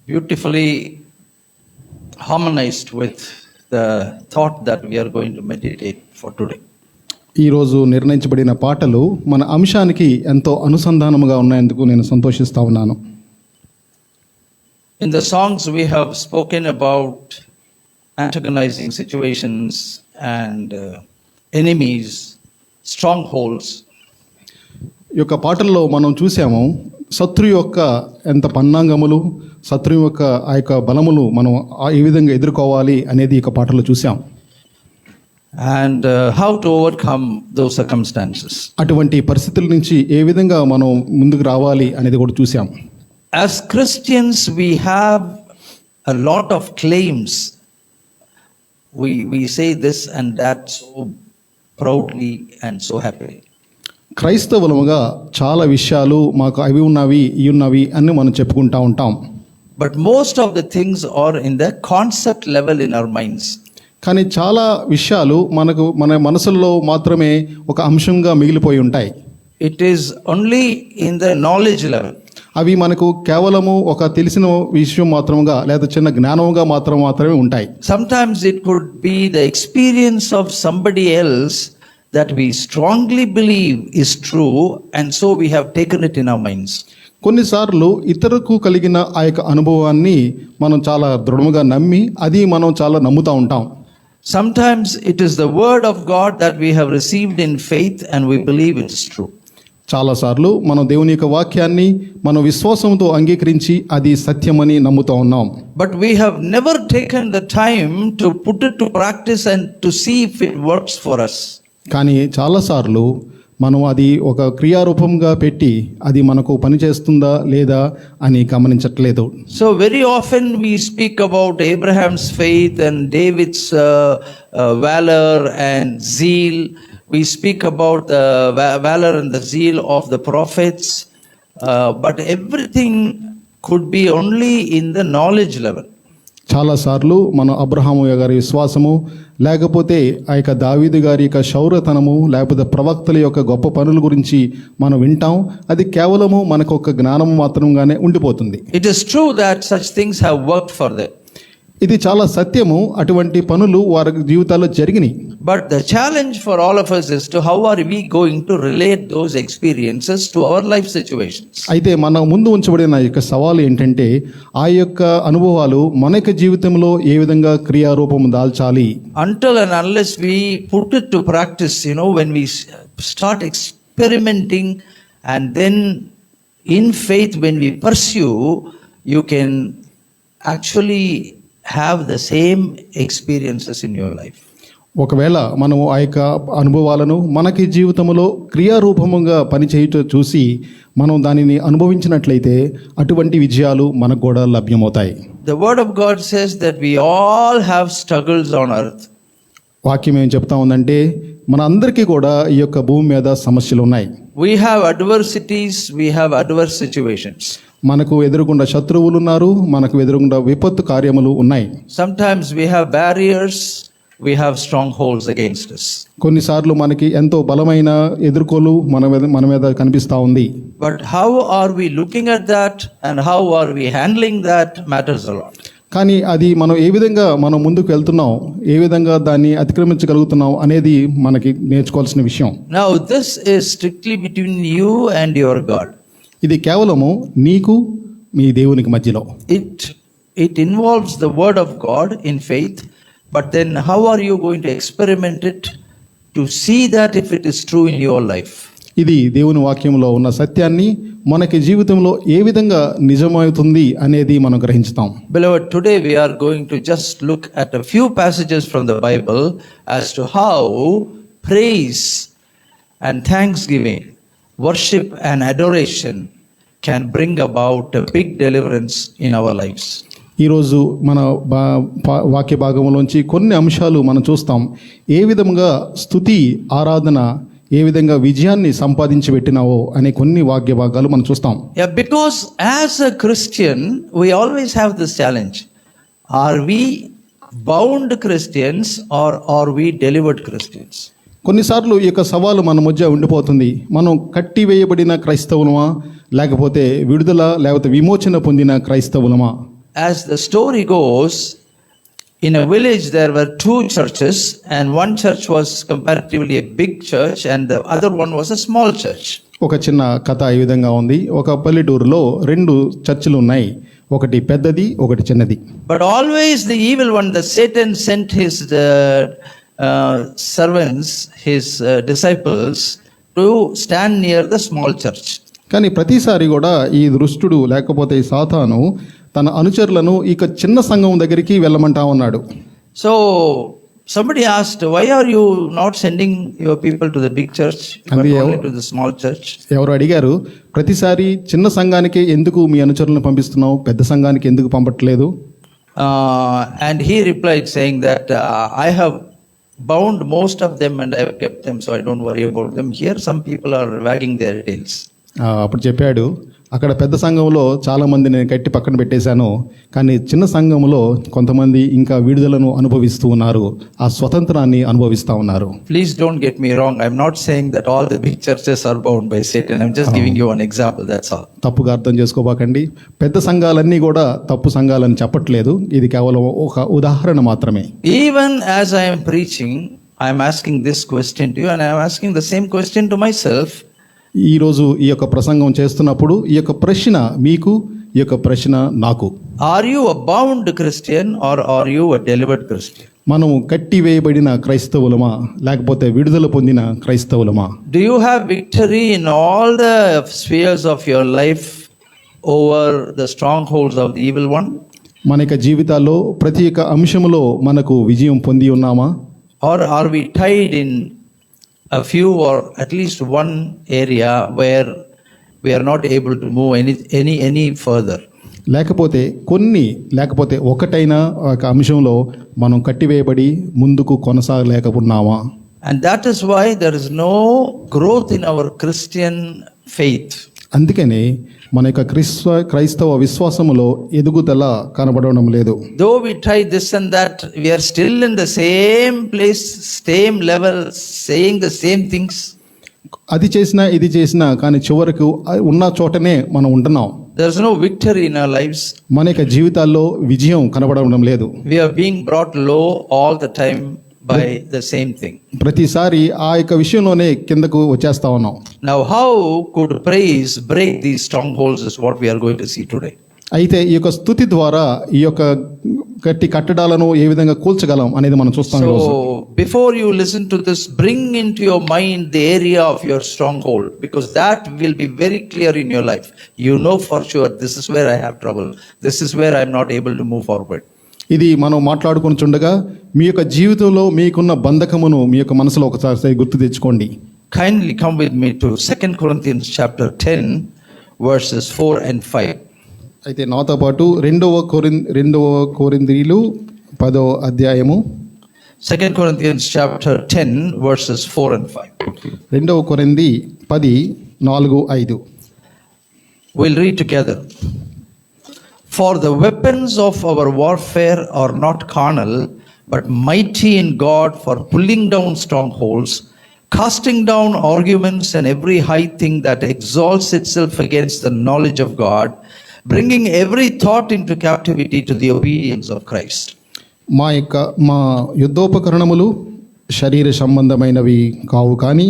beautifully harmonized with the thought that we are going to meditate for today. ఈరోజు నిర్ణయించబడిన పాటలు మన అంశానికి ఎంతో అనుసంధానముగా ఉన్నందుకు నేను సంతోషిస్తా ఉన్నాను. In the songs we have spoken about antagonizing situations and enemies, strongholds. ఈ యొక్క పాటల్లో మనం చూసాము శత్రువు యొక్క ఎంత పన్నాంగములు, శత్రువు యొక్క ఆ యొక్క బలములు మనం ఏ విధంగా ఎదుర్కోవాలి అనేది ఈ యొక్క పాటలో చూసాం. And how to overcome those circumstances. అటువంటి పరిస్థితుల నుంచి ఏ విధంగా మనం ముందుకు రావాలి అనేది కూడా చూసాం. As Christians, we have a lot of claims. We say this and that so proudly and so happily. క్రైస్తవులముగా చాలా విషయాలు మాకు అవి ఉన్నవి ఇవి ఉన్నవి అని మనం చెప్పుకుంటా ఉంటాం. But most of the things are in the concept level in our minds. కానీ చాలా విషయాలు మన మనసుల్లో మాత్రమే ఒక అంశంగా మిగిలిపోయి ఉంటాయి. It is only in the knowledge level. అవి మనకు కేవలము ఒక తెలిసిన విషయం మాత్రముగా లేదా చిన్న జ్ఞానముగా మాత్రమే ఉంటాయి. Sometimes it could be the experience of somebody else that we strongly believe is true, and so we have taken it in our minds. కొన్నిసార్లు ఇతరులకు కలిగిన ఆ యొక్క అనుభవాన్ని మనం చాలా దృఢముగా నమ్మి అది మనం చాలా నమ్ముతూ ఉంటాం. Sometimes it is the word of God that we have received in faith and we believe it is true. చాలాసార్లు మనం దేవుని యొక్క వాక్యాన్ని మనం విశ్వాసంతో అంగీకరించి అది సత్యమని నమ్ముతూ ఉన్నాం. But we have never taken the time to put it to practice and to see if it works for us. కానీ చాలాసార్లు మనం అది ఒక క్రియారూపంగా పెట్టి అది మనకు పనిచేస్తుందా లేదా అని గమనించట్లేదు. So very often we speak about Abraham's faith and David's valor and zeal. We speak about the valor and the zeal of the prophets. But everything could be only in the knowledge level. చాలాసార్లు మనం అబ్రహాము గారి విశ్వాసము, లేకపోతే ఆ యొక్క దావీదు గారి యొక్క శౌర్యతనము, లేకపోతే ప్రవక్తల యొక్క గొప్ప పనుల గురించి మనం వింటాం. అది కేవలము మనకు ఒక జ్ఞానం మాత్రంగానే ఉండిపోతుంది. It is true that such things have worked for them. ఇది చాలా సత్యము, అటువంటి పనులు వారి జీవితాల్లో జరిగినాయి. But the challenge for all of us is to how are we going to relate those experiences to our life situations. అయితే మన ముందు ఉంచబడిన యొక్క సవాలు ఏంటంటే ఆ యొక్క అనుభవాలు మన యొక్క జీవితంలో ఏ విధంగా క్రియారూపం దాల్చాలి. Until and unless we put it to practice, when we start experimenting and then in faith when we pursue, you can actually have the same experiences in your life. ఒకవేళ మనము ఆ యొక్క అనుభవాలను మనకి జీవితంలో క్రియారూపముగా పనిచేయటం చూసి మనం దానిని అనుభవించినట్లయితే అటువంటి విజయాలు మనకు కూడా లభ్యమవుతాయి. The word of God says that we all have struggles on earth. వాక్యం ఏం చెప్తా ఉందంటే మన అందరికీ కూడా ఈ యొక్క భూమి మీద సమస్యలు ఉన్నాయి. We have adversities, we have adverse situations. మనకు ఎదురుగుండా శత్రువులు ఉన్నారు, మనకు ఎదురుగుండా విపత్తు కార్యములు ఉన్నాయి. Sometimes we have barriers, we have strongholds against us. కొన్నిసార్లు మనకి ఎంతో బలమైన ఎదుర్కోలు మన మీద కనిపిస్తూ ఉంది. But how are we looking at that and how are we handling that matters a lot. కానీ అది మనం ఏ విధంగా మనం ముందుకు వెళ్తున్నాం, ఏ విధంగా దాన్ని అతిక్రమించగలుగుతున్నాం అనేది మనకి నేర్చుకోవాల్సిన విషయం. Now this is strictly between you and your God. ఇది కేవలము నీకు మీ దేవునికి మధ్యలో. It involves the word of God in faith, but then how are you going to experiment it to see that if it is true in your life? ఇది దేవుని వాక్యంలో ఉన్న సత్యాన్ని మనకి జీవితంలో ఏ విధంగా నిజమవుతుంది అనేది మనం గ్రహించుతాం. Beloved, today we are going to just look at a few passages from the Bible as to how praise and thanksgiving, worship and adoration can bring about a big deliverance in our lives. ఈరోజు మన వాక్య భాగంలోంచి కొన్ని అంశాలు మనం చూస్తాం. ఏ విధంగా స్తుతి ఆరాధన ఏ విధంగా విజయాన్ని సంపాదించి పెట్టినావో అనే కొన్ని వాక్య భాగాలు మనం చూస్తాం. Yeah, because as a Christian we always have this challenge. Are we bound Christians or are we delivered Christians? కొన్నిసార్లు ఈ యొక్క సవాలు మన మధ్య ఉండిపోతుంది. మనం కట్టివేయబడిన క్రైస్తవులమా, లేకపోతే విడుదల లేకపోతే విమోచన పొందిన క్రైస్తవులమా? As the story goes, In a village, there were two churches, and one church was comparatively a big church, and the other one was a small church. ఒక చిన్న కథ ఈ విధంగా ఉంది. ఒక పల్లెటూరులో 2 చర్చిలు ఉన్నాయి, ఒకటి పెద్దది ఒకటి చిన్నది. But always the evil one, the Satan, sent his servants, his disciples, to stand near the small church. కానీ ప్రతిసారి కూడా ఈ దుష్టుడు లేకపోతే ఈ సాతాను తన అనుచరులను ఇక చిన్న సంఘం దగ్గరికి వెళ్ళమంటా ఉన్నాడు. So somebody asked, why are you not sending your people to the big church, but only to the small church? ఎవరు అడిగారు, ప్రతిసారి చిన్న సంఘానికి ఎందుకు మీ అనుచరులను పంపిస్తున్నావు, పెద్ద సంఘానికి ఎందుకు పంపట్లేదు? And he replied saying that I have bound most of them and I have kept them, so I don't worry about them. Here some people are wagging their tails. అప్పుడు చెప్పాడు, అక్కడ పెద్ద సంఘంలో చాలా మంది నేను కట్టి పక్కన పెట్టేశాను, కానీ చిన్న సంఘంలో కొంతమంది ఇంకా విడుదలను అనుభవిస్తూ ఉన్నారు, ఆ స్వతంత్రాన్ని అనుభవిస్తూ ఉన్నారు. Please don't get me wrong, I'm not saying that all the big churches are bound by Satan. I'm just giving you an example, that's all. తప్పుగా అర్థం చేసుకోబాకండి, పెద్ద సంఘాలన్నీ కూడా తప్పు సంఘాలని చెప్పట్లేదు, ఇది కేవలం ఒక ఉదాహరణ మాత్రమే. Even as I am preaching, I am asking this question to you, and I am asking the same question to myself. ఈరోజు ఈ యొక్క ప్రసంగం చేస్తున్నప్పుడు ఈ యొక్క ప్రశ్న మీకు, ఈ యొక్క ప్రశ్న నాకు. Are you a bound Christian or are you a delivered Christian? మనము కట్టివేయబడిన క్రైస్తవులమా లేకపోతే విడుదల పొందిన క్రైస్తవులమా? Do you have victory in all the spheres of your life over the strongholds of the evil one? మన యొక్క జీవితాల్లో ప్రతి ఒక్క అంశములో మనకు విజయం పొంది ఉన్నామా? Or are we tied in a few or at least one area where we are not able to move any further? లేకపోతే ఒకటైనా ఒక అంశంలో మనం కట్టివేయబడి ముందుకు కొనసాగలేకపోతున్నామా? And that is why there is no growth in our Christian faith. అందుకనే మన యొక్క క్రైస్తవ విశ్వాసములో ఎదుగుదల కనబడడం లేదు. Though we try this and that, we are still in the same place, same level, saying the same things. అది చేసినా ఇది చేసినా కానీ చివరకు ఉన్న చోటనే మనం ఉంటున్నాం. There is no victory in our lives. మన యొక్క జీవితాల్లో విజయం కనబడడం లేదు. We are being brought low all the time by the same thing. ప్రతిసారి ఆ యొక్క విషయంలోనే కిందకు వచ్చేస్తా ఉన్నాం. Now how could praise break these strongholds is what we are going to see today. అయితే ఈ యొక్క స్తుతి ద్వారా ఈ యొక్క గట్టి కట్టడాలను ఏ విధంగా కూల్చగలం అనేది మనం చూస్తాం ఈరోజు. So before you listen to this, bring into your mind the area of your stronghold, because that will be very clear in your life. You know for sure, this is where I have trouble, this is where I am not able to move forward. ఇది మనం మాట్లాడుకుని చుండగా మీ యొక్క జీవితంలో మీకున్న బంధకమును మీ యొక్క మనసులో ఒకసారి గుర్తు తెచ్చుకోండి. Kindly come with me to 2 Corinthians chapter 10 verses 4 and 5. అయితే నాతో పాటు రెండవ కొరింథీయులు 10వ అధ్యాయము 2 Corinthians chapter 10 verses 4 and 5. రెండవ కొరింథీ 10 4 5. We'll read together. For the weapons of our warfare are not carnal, but mighty in God for pulling down strongholds, casting down arguments and every high thing that exalts itself against the knowledge of God, bringing every thought into captivity to the obedience of Christ. మా యుద్ధోపకరణములు శరీర సంబంధమైనవి కావు కానీ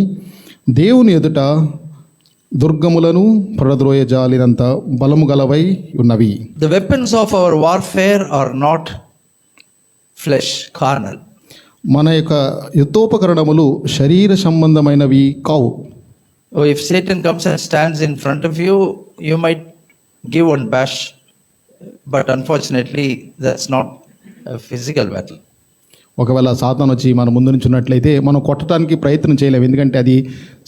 దేవుని ఎదుట దుర్గములను పడద్రోయజాలినంత బలము గలవై ఉన్నవి. The weapons of our warfare are not flesh, carnal. మన యొక్క యుద్ధోపకరణములు శరీర సంబంధమైనవి కావు. Oh, if Satan comes and stands in front of you, you might give one bash, but unfortunately that's not a physical battle. ఒకవేళ సాతాను వచ్చి మన ముందు నుంచి ఉన్నట్లయితే మనం కొట్టడానికి ప్రయత్నం చేయలేము, ఎందుకంటే అది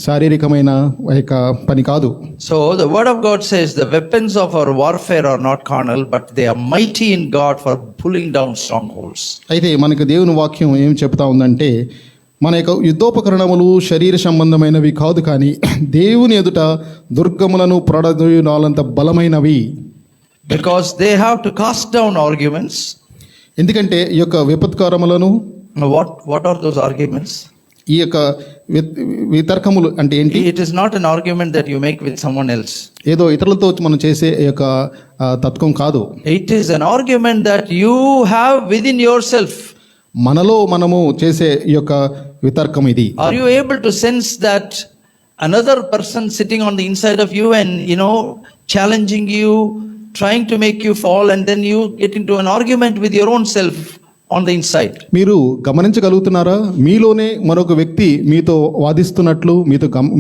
శారీరకమైన యొక్క పని కాదు. So the word of God says the weapons of our warfare are not carnal, but they are mighty in God for pulling down strongholds. అయితే మనకు దేవుని వాక్యం ఏం చెప్తా ఉందంటే మన యొక్క యుద్ధోపకరణములు శరీర సంబంధమైనవి కాదు కానీ దేవుని ఎదుట దుర్గములను పడద్రోయునంత బలమైనవి. Because they have to cast down arguments. ఎందుకంటే ఈ యొక్క విపత్కారములను What are those arguments? ఈ యొక్క వితర్కములు అంటే ఏంటి? It is not an argument that you make with someone else. ఏదో ఇతరులతో మనం చేసే ఈ యొక్క తత్వం కాదు. It is an argument that you have within yourself. మనలో మనము చేసే ఈ యొక్క వితర్కం ఇది. Are you able to sense that another person sitting on the inside of you and challenging you, trying to make you fall, and then you get into an argument with your own self on the inside? మీరు గమనించగలుగుతున్నారా? మీలోనే మరొక వ్యక్తి మీతో వాదిస్తున్నట్లు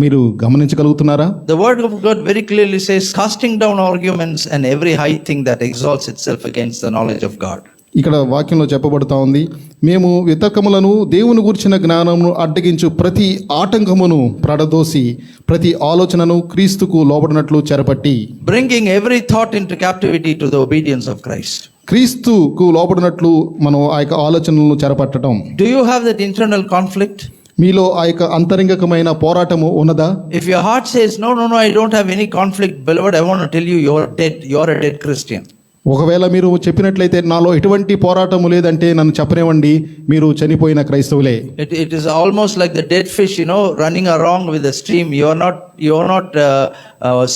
మీరు గమనించగలుగుతున్నారా? The word of God very clearly says, casting down arguments and every high thing that exalts itself against the knowledge of God. ఇక్కడ వాక్యంలో చెప్పబడుతా ఉంది, మేము వితర్కములను దేవుని గూర్చిన జ్ఞానమును అడ్డగించు ప్రతి ఆటంకమును ప్రడదోసి ప్రతి ఆలోచనను క్రీస్తుకు లోబడినట్లు చెరపట్టి, bringing every thought into captivity to the obedience of Christ. క్రీస్తుకు లోబడినట్లు మనం ఆ యొక్క ఆలోచనలను చెరపట్టడం. Do you have that internal conflict? మీలో ఆ యొక్క అంతరంగికమైన పోరాటము ఉన్నదా? If your heart says, no, I don't have any conflict, beloved, I want to tell you, you're dead. You're a dead Christian. ఒకవేళ మీరు చెప్పినట్లయితే నాలో ఎటువంటి పోరాటము లేదంటే నన్ను చెప్పనివ్వండి, మీరు చనిపోయిన క్రైస్తవులే. It is almost like the dead fish, running along with the stream. You're not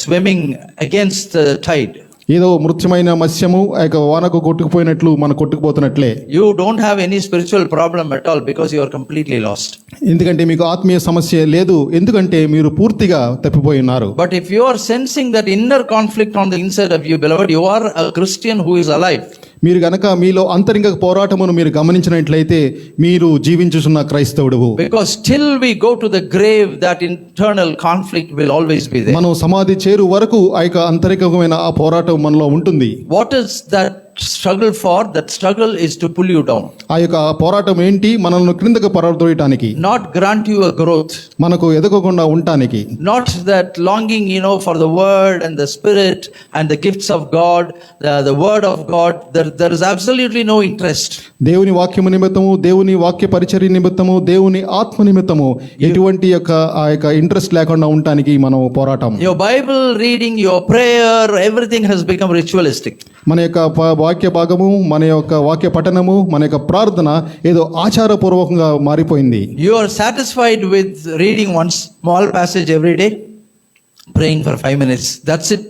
swimming against the tide. ఏదో మృత్యమైన మత్స్యము ఆ యొక్క వానకు కొట్టుకుపోయినట్లు మనం కొట్టుకుపోతున్నట్లే. You don't have any spiritual problem at all because you are completely lost. ఎందుకంటే మీకు ఆత్మీయ సమస్య లేదు, ఎందుకంటే మీరు పూర్తిగా తప్పిపోయి ఉన్నారు. But if you are sensing that inner conflict on the inside of you, beloved, you are a Christian who is alive. మీరు గనక మీలో అంతరింగ పోరాటమును మీరు గమనించినట్లయితే మీరు జీవించుచున్న క్రైస్తవుడు. Because till we go to the grave, that internal conflict will always be there. మనం సమాధి చేరు వరకు ఆ యొక్క అంతరికమైన ఆ పోరాటం మనలో ఉంటుంది. What is that struggle for? That struggle is to pull you down. ఆ యొక్క పోరాటం ఏంటి? మనల్ని క్రిందకు పడదోయటానికి, Not grant you a growth. మనకు ఎదగకుండా ఉండటానికి. Not that longing, for the word and the spirit and the gifts of God, the word of God. There is absolutely no interest. దేవుని వాక్యము నిమిత్తము, దేవుని వాక్య పరిచర్య నిమిత్తము, దేవుని ఆత్మ నిమిత్తము ఎటువంటి ఆ యొక్క ఇంట్రెస్ట్ లేకుండా ఉండటానికి మనం పోరాటం. Your Bible reading, your prayer, everything has become ritualistic. మన యొక్క వాక్య భాగము, మన యొక్క వాక్య పఠనము, మన యొక్క ప్రార్థన ఏదో ఆచారపూర్వకంగా మారిపోయింది. You are satisfied with reading one small passage every day, praying for 5 minutes. That's it.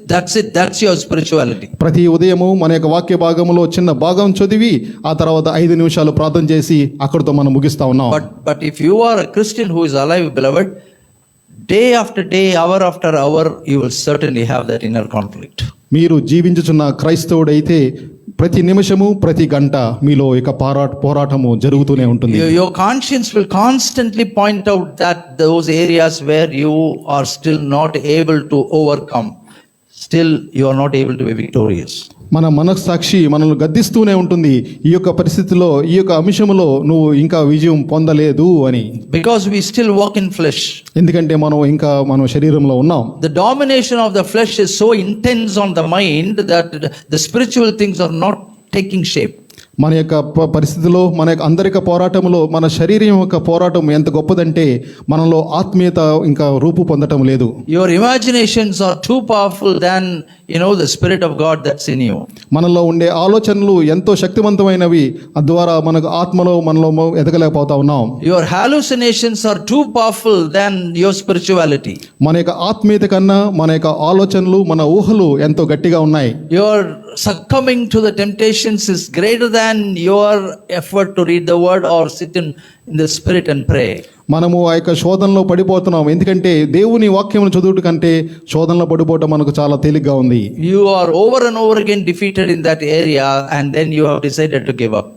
That's your spirituality. ప్రతి ఉదయము మన యొక్క వాక్య భాగములో చిన్న భాగం చదివి ఆ తర్వాత 5 నిమిషాలు ప్రార్థన చేసి అక్కడితో మనం ముగిస్తా ఉన్నాం. But if you are a Christian who is alive, beloved, day after day, hour after hour, you will certainly have that inner conflict. మీరు జీవించుచున్న క్రైస్తవుడైతే ప్రతి నిమిషము ప్రతి గంట మీలో ఇక పోరాటము జరుగుతూనే ఉంటుంది. Your conscience will constantly point out that those areas where you are still not able to overcome, still you are not able to be victorious. మన మనస్సాక్షి మనల్ని గద్దిస్తూనే ఉంటుంది, ఈ యొక్క పరిస్థితిలో, ఈ యొక్క అంశంలో నువ్వు ఇంకా విజయం పొందలేదు అని. Because we still walk in flesh. ఎందుకంటే మనం శరీరంలో ఉన్నాం. The domination of the flesh is so intense on the mind that the spiritual things are not taking shape. మన యొక్క పరిస్థితిలో, మన యొక్క అందరిక పోరాటంలో మన శరీరం యొక్క పోరాటం ఎంత గొప్పదంటే మనలో ఆత్మీయత ఇంకా రూపు పొందటం లేదు. Your imaginations are too powerful than the spirit of God that's in you. మనలో ఉండే ఆలోచనలు ఎంతో శక్తివంతమైనవి, తద్వారా మనకు మనలో ఎదగలేకపోతా ఉన్నాం. Your hallucinations are too powerful than your spirituality. మన యొక్క ఆత్మీయత కన్నా మన యొక్క ఆలోచనలు, మన ఊహలు ఎంతో గట్టిగా ఉన్నాయి. Your succumbing to the temptations is greater than your effort to read the word or sit in the spirit and pray. మనము ఆ యొక్క శోధనలో పడిపోతున్నాం, ఎందుకంటే దేవుని వాక్యమును చదువుట కంటే శోధనలో పడిపోవటం మనకు చాలా తేలిగ్గా ఉంది. You are over and over again defeated in that area and then you have decided to give up.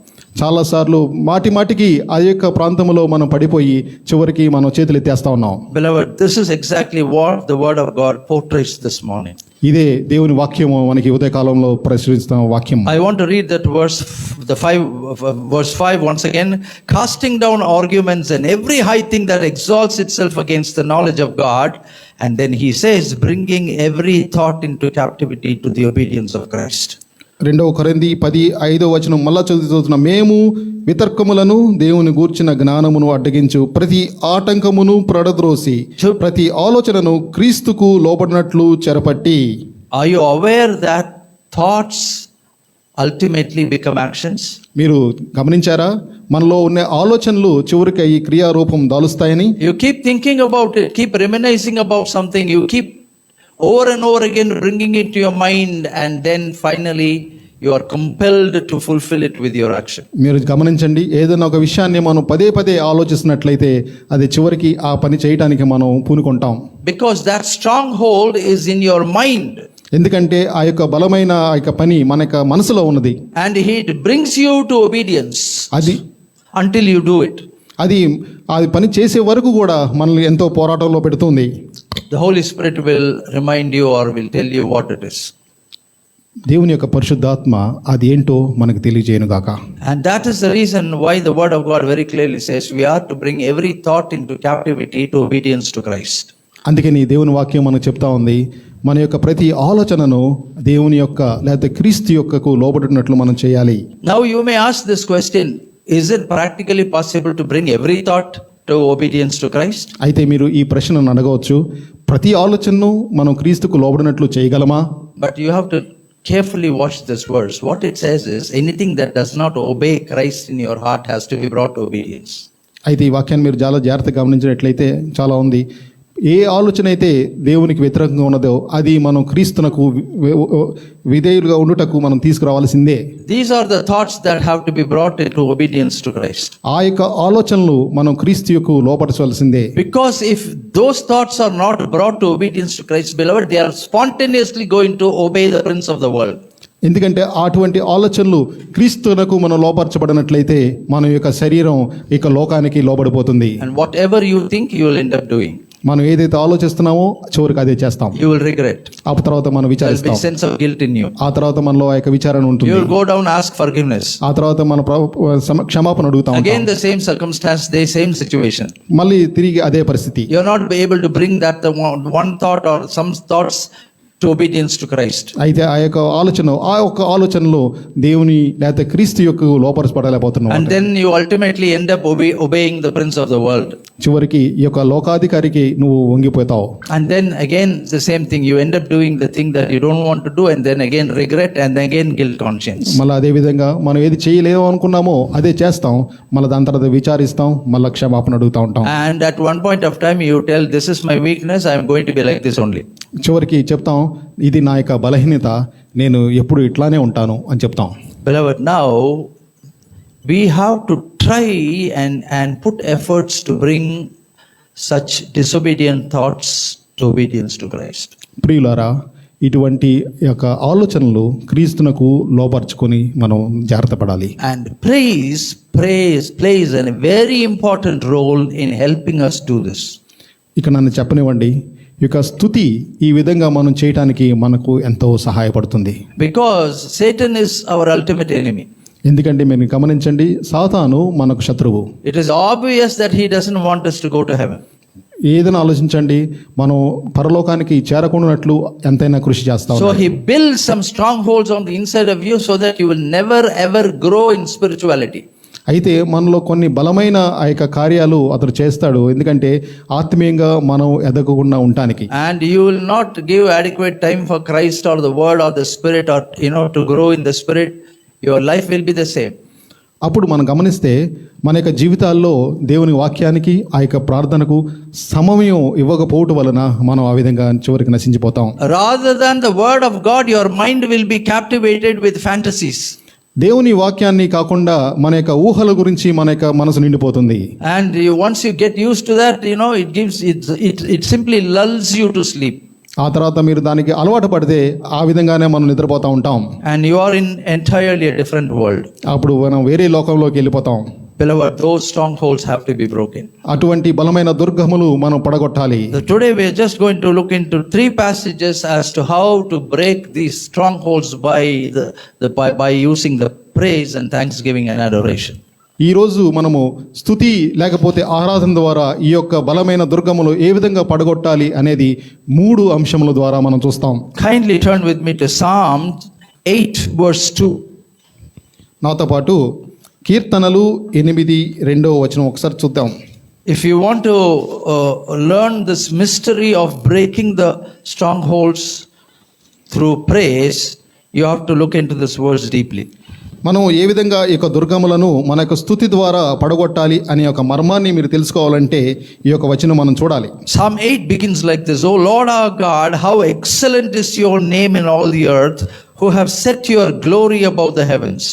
చాలాసార్లు మాటికి ఆ యొక్క ప్రాంతంలో మనం పడిపోయి చివరికి మనం చేతులు ఎత్తేస్తా ఉన్నాం. Beloved, this is exactly what the word of God portrays this morning. ఇదే దేవుని వాక్యము మనకి ఉదయకాలంలో ప్రచురిస్తున్న వాక్యం. I want to read that verse 5 once again. Casting down arguments and every high thing that exalts itself against the knowledge of God. And then he says, bringing every thought into captivity to the obedience of Christ. 2 కొరింథీ 10:5 మళ్ళా చదువుతున్న, మేము వితర్కములను దేవుని గూర్చిన జ్ఞానమును అడ్డగించు ప్రతి ఆటంకమును ప్రడద్రోసి ప్రతి ఆలోచనను క్రీస్తుకు లోబడినట్లు చెరపట్టి. Are you aware that thoughts ultimately become actions. మీరు గమనించారా, మనలో ఉన్న ఆలోచనలు చివరికి ఈ క్రియారూపం దాలుస్తాయని. You keep thinking about it, keep reminiscing about something, you keep over and over again bringing it to your mind, and then finally you are compelled to fulfill it with your action. మీరు గమనించండి, ఏదైనా ఒక విషయాన్ని మనం పదే పదే ఆలోచిస్తున్నట్లయితే అది చివరికి ఆ పని చేయడానికి మనం పూనుకుంటాం. Because that stronghold is in your mind. ఎందుకంటే ఆ యొక్క బలమైన ఆ యొక్క పని మన యొక్క మనసులో ఉన్నది. And it brings you to obedience అది until you do it. అది పని చేసే వరకు కూడా మనల్ని ఎంతో పోరాటంలో పెడుతుంది. The Holy Spirit will remind you or will tell you what it is. దేవుని యొక్క పరిశుద్ధాత్మ అది ఏంటో మనకు తెలియజేయనుగాక. And that is the reason why the word of God very clearly says we are to bring every thought into captivity to obedience to Christ. అందుకని దేవుని వాక్యం మనకు చెప్తా ఉంది, మన యొక్క ప్రతి ఆలోచనను దేవుని యొక్క లేదా క్రీస్తు యొక్కకు లోబడినట్లు మనం చేయాలి. Now you may ask this question, is it practically possible to bring every thought to obedience to Christ? అయితే మీరు ఈ ప్రశ్నను అడగవచ్చు, ప్రతి ఆలోచనను మనం క్రీస్తుకు లోబడినట్లు చేయగలమా? But you have to carefully watch this verse. What it says is anything that does not obey Christ in your heart has to be brought to obedience. అయితే ఈ వాక్యాన్ని మీరు చాలా జాగ్రత్తగా గమనించినట్లయితే చాలా ఉంది. ఏ ఆలోచన అయితే దేవునికి వ్యతిరేకంగా ఉన్నదో అది మనం క్రీస్తునకు విధేయులుగా ఉండుటకు మనం తీసుకురావాల్సిందే. These are the thoughts that have to be brought into obedience to Christ. ఆ యొక్క ఆలోచనలు మనం క్రీస్తుకు లోపరచవలసిందే. Because if those thoughts are not brought to obedience to Christ, beloved, they are spontaneously going to obey the prince of the world. ఎందుకంటే అటువంటి ఆలోచనలు క్రీస్తునకు మనం లోపరచబడినట్లయితే మన యొక్క శరీరం ఇక లోకానికి లోబడిపోతుంది. And whatever you think, you will end up doing. మనం ఏదైతే ఆలోచిస్తున్నామో చివరికి అదే చేస్తాం. You will regret. ఆ తర్వాత మనం There will be విచారిస్తాం. sense of guilt in you. ఆ తర్వాత మనలో ఆ యొక్క విచారణ You ఉంటుంది. will go down, ask forgiveness. ఆ తర్వాత మన క్షమాపణ అడుగుతాం. Again the same circumstance, the same situation. మళ్ళీ తిరిగి అదే పరిస్థితి. You are not able to bring that the one thought or some thoughts to obedience to Christ. అయితే ఆ యొక్క ఆలోచనలో దేవుని లేదా క్రీస్తు యొక్క లోపరచబడలేకపోతున్నాం. And then you ultimately end up obeying the prince of the world. చివరికి ఈ యొక్క లోకాధికారికి నువ్వు వంగిపోతావు. And then again the same thing, you end up doing the thing that you don't want to do, and then again regret, and then again guilt conscience. మళ్ళీ అదే విధంగా మనం ఏది చేయలేము అనుకున్నామో అదే చేస్తాం. మళ్ళీ దాని తర్వాత విచారిస్తాం, మళ్ళీ క్షమాపణ అడుగుతూ ఉంటాం. And at one point of time you tell, this is my weakness, I am going to be like this only. చివరికి చెప్తాం, ఇది నా యొక్క బలహీనత, నేను ఎప్పుడు ఇట్లానే ఉంటాను అని చెప్తాం. Beloved, now we have to try and put efforts to bring such disobedient thoughts to obedience to Christ. ప్రియులారా, ఇటువంటి యొక్క ఆలోచనలు క్రీస్తునకు లోపరుచుకొని మనం జాగ్రత్త పడాలి. And praise plays a very important role in helping us do this. ఇక నన్ను చెప్పనివ్వండి, ఇక స్తుతి ఈ విధంగా మనం చేయటానికి మనకు ఎంతో సహాయపడుతుంది. Because Satan is our ultimate enemy. ఎందుకంటే మీరు గమనించండి, సాతాను మనకు శత్రువు. It is obvious that he doesn't want us to go to heaven. ఏదైనా ఆలోచించండి, మనం పరలోకానికి చేరకుండానట్లు ఎంతైనా కృషి చేస్తాం. So he builds some strongholds on the inside of you so that you will never ever grow in spirituality. అయితే మనలో కొన్ని బలమైన ఆ యొక్క కార్యాలు అతడు చేస్తాడు, ఎందుకంటే ఆత్మీయంగా మనం ఎదగకుండా ఉండటానికి. And you will not give adequate time for Christ or the word or the spirit, or to grow in the spirit. Your life will be the same. అప్పుడు మనం గమనిస్తే మన యొక్క జీవితాల్లో దేవుని వాక్యానికి ఆ యొక్క ప్రార్థనకు సమయం ఇవ్వకపోవటం వలన మనం ఆ విధంగా చివరికి నశించిపోతాం. Rather than the word of God, your mind will be captivated with fantasies. దేవుని వాక్యాన్ని కాకుండా మన యొక్క ఊహల గురించి మన యొక్క మనసు నిండిపోతుంది. And once you get used to that, it simply lulls you to sleep. ఆ తర్వాత మీరు దానికి అలవాటు పడితే ఆ విధంగానే మనం నిద్రపోతూ ఉంటాం. And you are in entirely a different world. అప్పుడు మనం వేరే లోకంలోకి వెళ్ళిపోతాం. Beloved, those strongholds have to be broken. అటువంటి బలమైన దుర్గములు మనం పడగొట్టాలి. So today we are just going to look into 3 passages as to how to break these strongholds by using the praise and thanksgiving and adoration. ఈ రోజు మనము స్తుతి లేకపోతే ఆరాధన ద్వారా ఈ యొక్క బలమైన దుర్గములు ఏ విధంగా పడగొట్టాలి అనేది 3 అంశముల ద్వారా మనం చూస్తాం. Kindly turn with me to Psalm 8 verse 2. నాతో పాటు కీర్తనలు 8:2 ఒకసారి చూద్దాం. If you want to learn this mystery of breaking the strongholds through praise, You have to look into this verse deeply. మనం ఏ విధంగా ఈ యొక్క దుర్గములను మన యొక్క స్తుతి ద్వారా పడగొట్టాలి అనే ఒక మర్మాన్ని మీరు తెలుసుకోవాలంటే ఈ యొక్క వచనం మనం చూడాలి. Psalm 8 begins like this: O Lord our God, how excellent is your name in all the earth, who have set your glory above the heavens.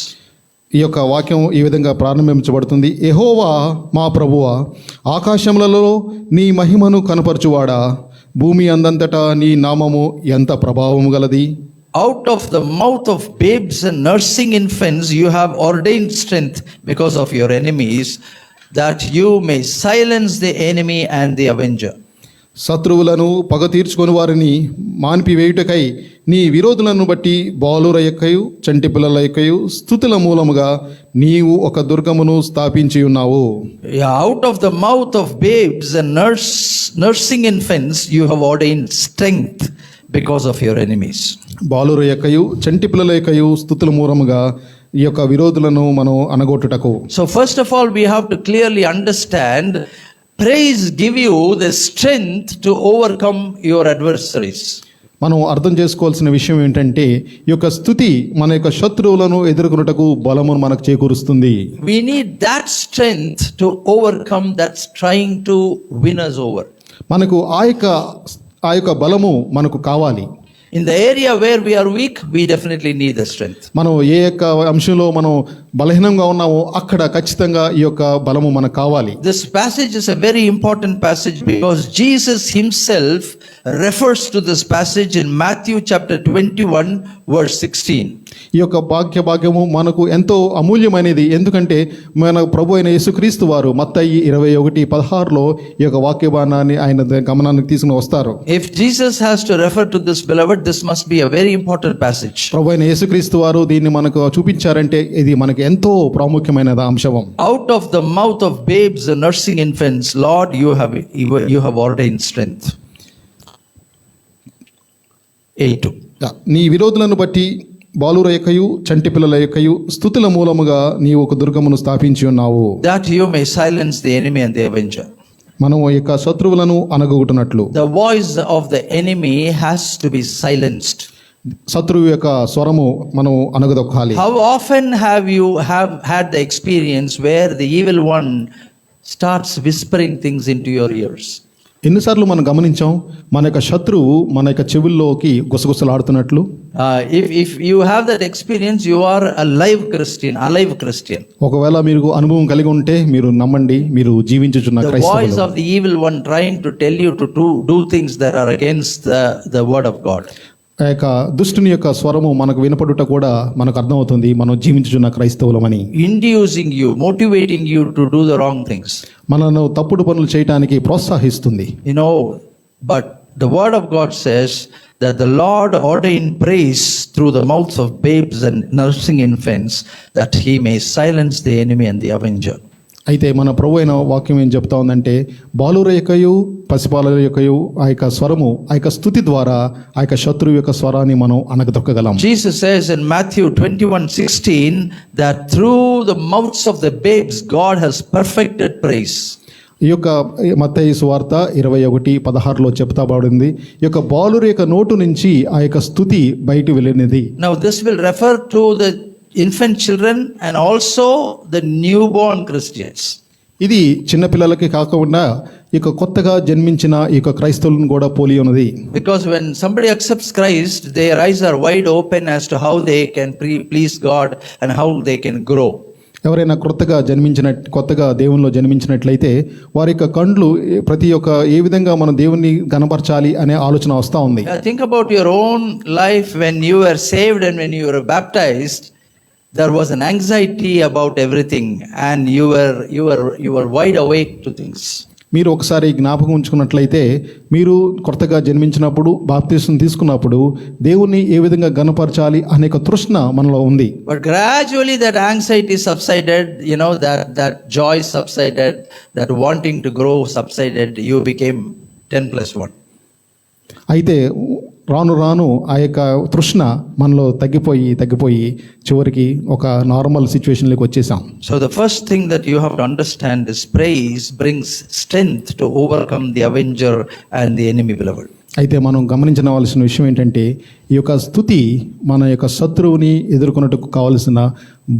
ఈ యొక్క వాక్యం ఈ విధంగా ప్రారంభించబడుతుంది. యెహోవా మా ప్రభువా, ఆకాశములలో నీ మహిమను కనపరచువాడా, భూమి అందంతటా నీ నామము ఎంత ప్రభావము గలది. Out of the mouth of babes and nursing infants you have ordained strength because of your enemies, that you may silence the enemy and the avenger. శత్రువులను పగ తీర్చుకొని వారిని మాన్పివేయుటకై నీ విరోధులను బట్టి బాలుర యొక్కయు చంటి పిల్లల యొక్కయు స్తుతుల మూలముగా నీవు ఒక దుర్గమును స్థాపించి ఉన్నావు. Out of the mouth of babes and nursing infants you have ordained strength because of your enemies. బాలుర యొక్కయు చంటి పిల్లల యొక్కయు స్తుతుల మూలముగా ఈ యొక్క విరోధులను మనం అనగొట్టుటకు. So first of all we have to clearly understand, praise give you the strength to overcome your adversaries. మనం అర్థం చేసుకోవాల్సిన విషయం ఏంటంటే ఈ యొక్క స్తుతి మన యొక్క శత్రువులను ఎదుర్కొనుటకు బలమును మనకు చేకూరుస్తుంది. We need that strength to overcome that's trying to win us over. మనకు ఆ యొక్క బలము మనకు కావాలి. In the area where we are weak, we definitely need the strength. మనం ఏ యొక్క అంశంలో మనం బలహీనంగా ఉన్నామో అక్కడ ఖచ్చితంగా ఈ యొక్క బలము మనకు కావాలి. This passage is a very important passage because Jesus himself refers to this passage in Matthew chapter 21 verse 16. ఈ యొక్క భాగ్యము మనకు ఎంతో అమూల్యమైనది. ఎందుకంటే మన ప్రభు అయిన యేసుక్రీస్తు వారు మత్తయి 21:16లో ఈ యొక్క వాక్యభాగాన్ని ఆయన గమనానికి తీసుకుని వస్తారు. If Jesus has to refer to this, beloved, this must be a very important passage. ప్రభు అయిన యేసుక్రీస్తు వారు దీన్ని మనకు చూపించారంటే ఇది మనకు ఎంతో ప్రాముఖ్యమైన అంశం. Out of the mouth of babes and nursing infants, Lord, you have ordained strength. 8. నీ విరోధులను బట్టి బాలుర యొక్కయు చంటి పిల్లల యొక్కయు స్తుతుల మూలముగా నీవు ఒక దుర్గమును స్థాపించి ఉన్నావు. That you may silence the enemy and the avenger. మనం ఈ యొక్క శత్రువులను అనగొట్టునట్లు. The voice of the enemy has to be silenced. శత్రువు యొక్క స్వరము మనం అనగదొక్కాలి. How often have you had the experience where the evil one starts whispering things into your ears? ఎన్నిసార్లు మనం గమనించాం మన యొక్క శత్రువు మన యొక్క చెవుల్లోకి గుసగుసలాడుతున్నట్లు. If you have that experience, you are a alive Christian. ఒకవేళ మీరు అనుభవం కలిగి ఉంటే మీరు నమ్మండి, మీరు జీవించుచున్న The క్రైస్తవులు. voice of the evil one trying to tell you to do things that are against the word of God. ఆ యొక్క దుష్టుని యొక్క స్వరము మనకు వినపడుట కూడా మనకు అర్థమవుతుంది మనం జీవించుచున్న క్రైస్తవులమని. Inducing you, motivating you to do the wrong things. మనను తప్పుడు పనులు చేయడానికి ప్రోత్సహిస్తుంది. But the word of God says that the Lord ordained praise through the mouths of babes and nursing infants, that he may silence the enemy and the avenger. అయితే మన ప్రభు అయిన వాక్యం ఏం చెప్తా ఉందంటే బాలుర యొక్కయు పసిపాలుర యొక్కయు ఆ యొక్క స్వరము ఆ యొక్క స్తుతి ద్వారా ఆ యొక్క శత్రువు యొక్క స్వరాన్ని మనం అనగదొక్కగలం. Jesus says in Matthew 21:16 that through the mouths of the babes God has perfected praise. ఈ యొక్క మత్తయి సువార్త 21:16లో చెప్తాబడింది ఈ యొక్క బాలుర యొక్క నోటు నుంచి ఆ యొక్క స్తుతి బయట వెళ్ళినది. Now this will refer to the infant children and also the newborn Christians. ఇది చిన్నపిల్లలకి కాకుండా ఇక కొత్తగా జన్మించిన ఈ యొక్క క్రైస్తవులను కూడా పోలి ఉన్నది. Because when somebody accepts Christ, their eyes are wide open as to how they can please God and how they can grow. ఎవరైనా కొత్తగా దేవునిలో జన్మించినట్లయితే వారి యొక్క కండ్లు ప్రతి ఒక్క ఏ విధంగా మనం దేవుని గణపరచాలి అనే ఆలోచన వస్తూ ఉంది. Think about your own life when you were saved and when you were baptized. There was an anxiety about everything and you were wide awake to things. మీరు ఒకసారి జ్ఞాపకం ఉంచుకున్నట్లయితే మీరు కొత్తగా జన్మించినప్పుడు బాప్తిస్మం తీసుకున్నప్పుడు దేవుని ఏ విధంగా గణపరచాలి అనే తృష్ణ మనలో ఉంది. But gradually that anxiety subsided, that joy subsided, that wanting to grow subsided. You became 10+1. అయితే రాను ఆ యొక్క తృష్ణ మనలో తగ్గిపోయి చివరికి ఒక నార్మల్ సిచ్యువేషన్లోకి వచ్చేసాం. So the first thing that you have to understand is praise brings strength to overcome the avenger and the enemy, beloved. అయితే మనం గమనించవలసిన విషయం ఏంటంటే ఈ యొక్క స్తుతి మన యొక్క శత్రువుని ఎదుర్కొన్నట్టుకు కావలసిన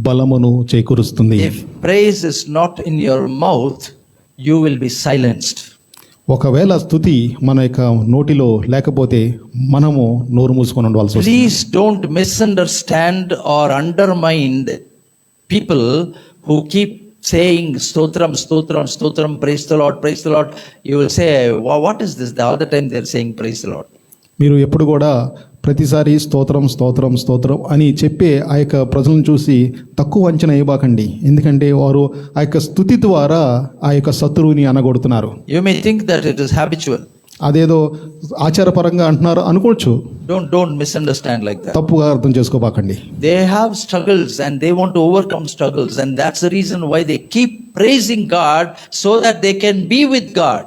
బలమును చేకూరుస్తుంది. If praise is not in your mouth, you will be silenced. ఒకవేళ స్తుతి మన యొక్క నోటిలో లేకపోతే మనము నోరు మూసుకొని ఉండవలసి వస్తుంది. Please don't misunderstand or undermine the people who keep saying stotram, stotram, stotram, praise the Lord, praise the Lord. You will say, what is this? All the time they are saying praise the Lord. మీరు ఎప్పుడు కూడా ప్రతిసారి స్తోత్రం స్తోత్రం స్తోత్రం అని చెప్పే ఆ యొక్క ప్రజలను చూసి తక్కువ అంచనా ఇవ్వకండి. ఎందుకంటే వారు ఆ యొక్క స్తుతి ద్వారా ఆ యొక్క శత్రువుని అనగొడుతున్నారు. You may think that it is habitual. అదేదో ఆచారపరంగా అంటున్నారు అనుకోవచ్చు. Don't misunderstand like that. తప్పుగా అర్థం చేసుకోబాకండి. They have struggles and they want to overcome struggles, and that's the reason why they keep praising God so that they can be with God.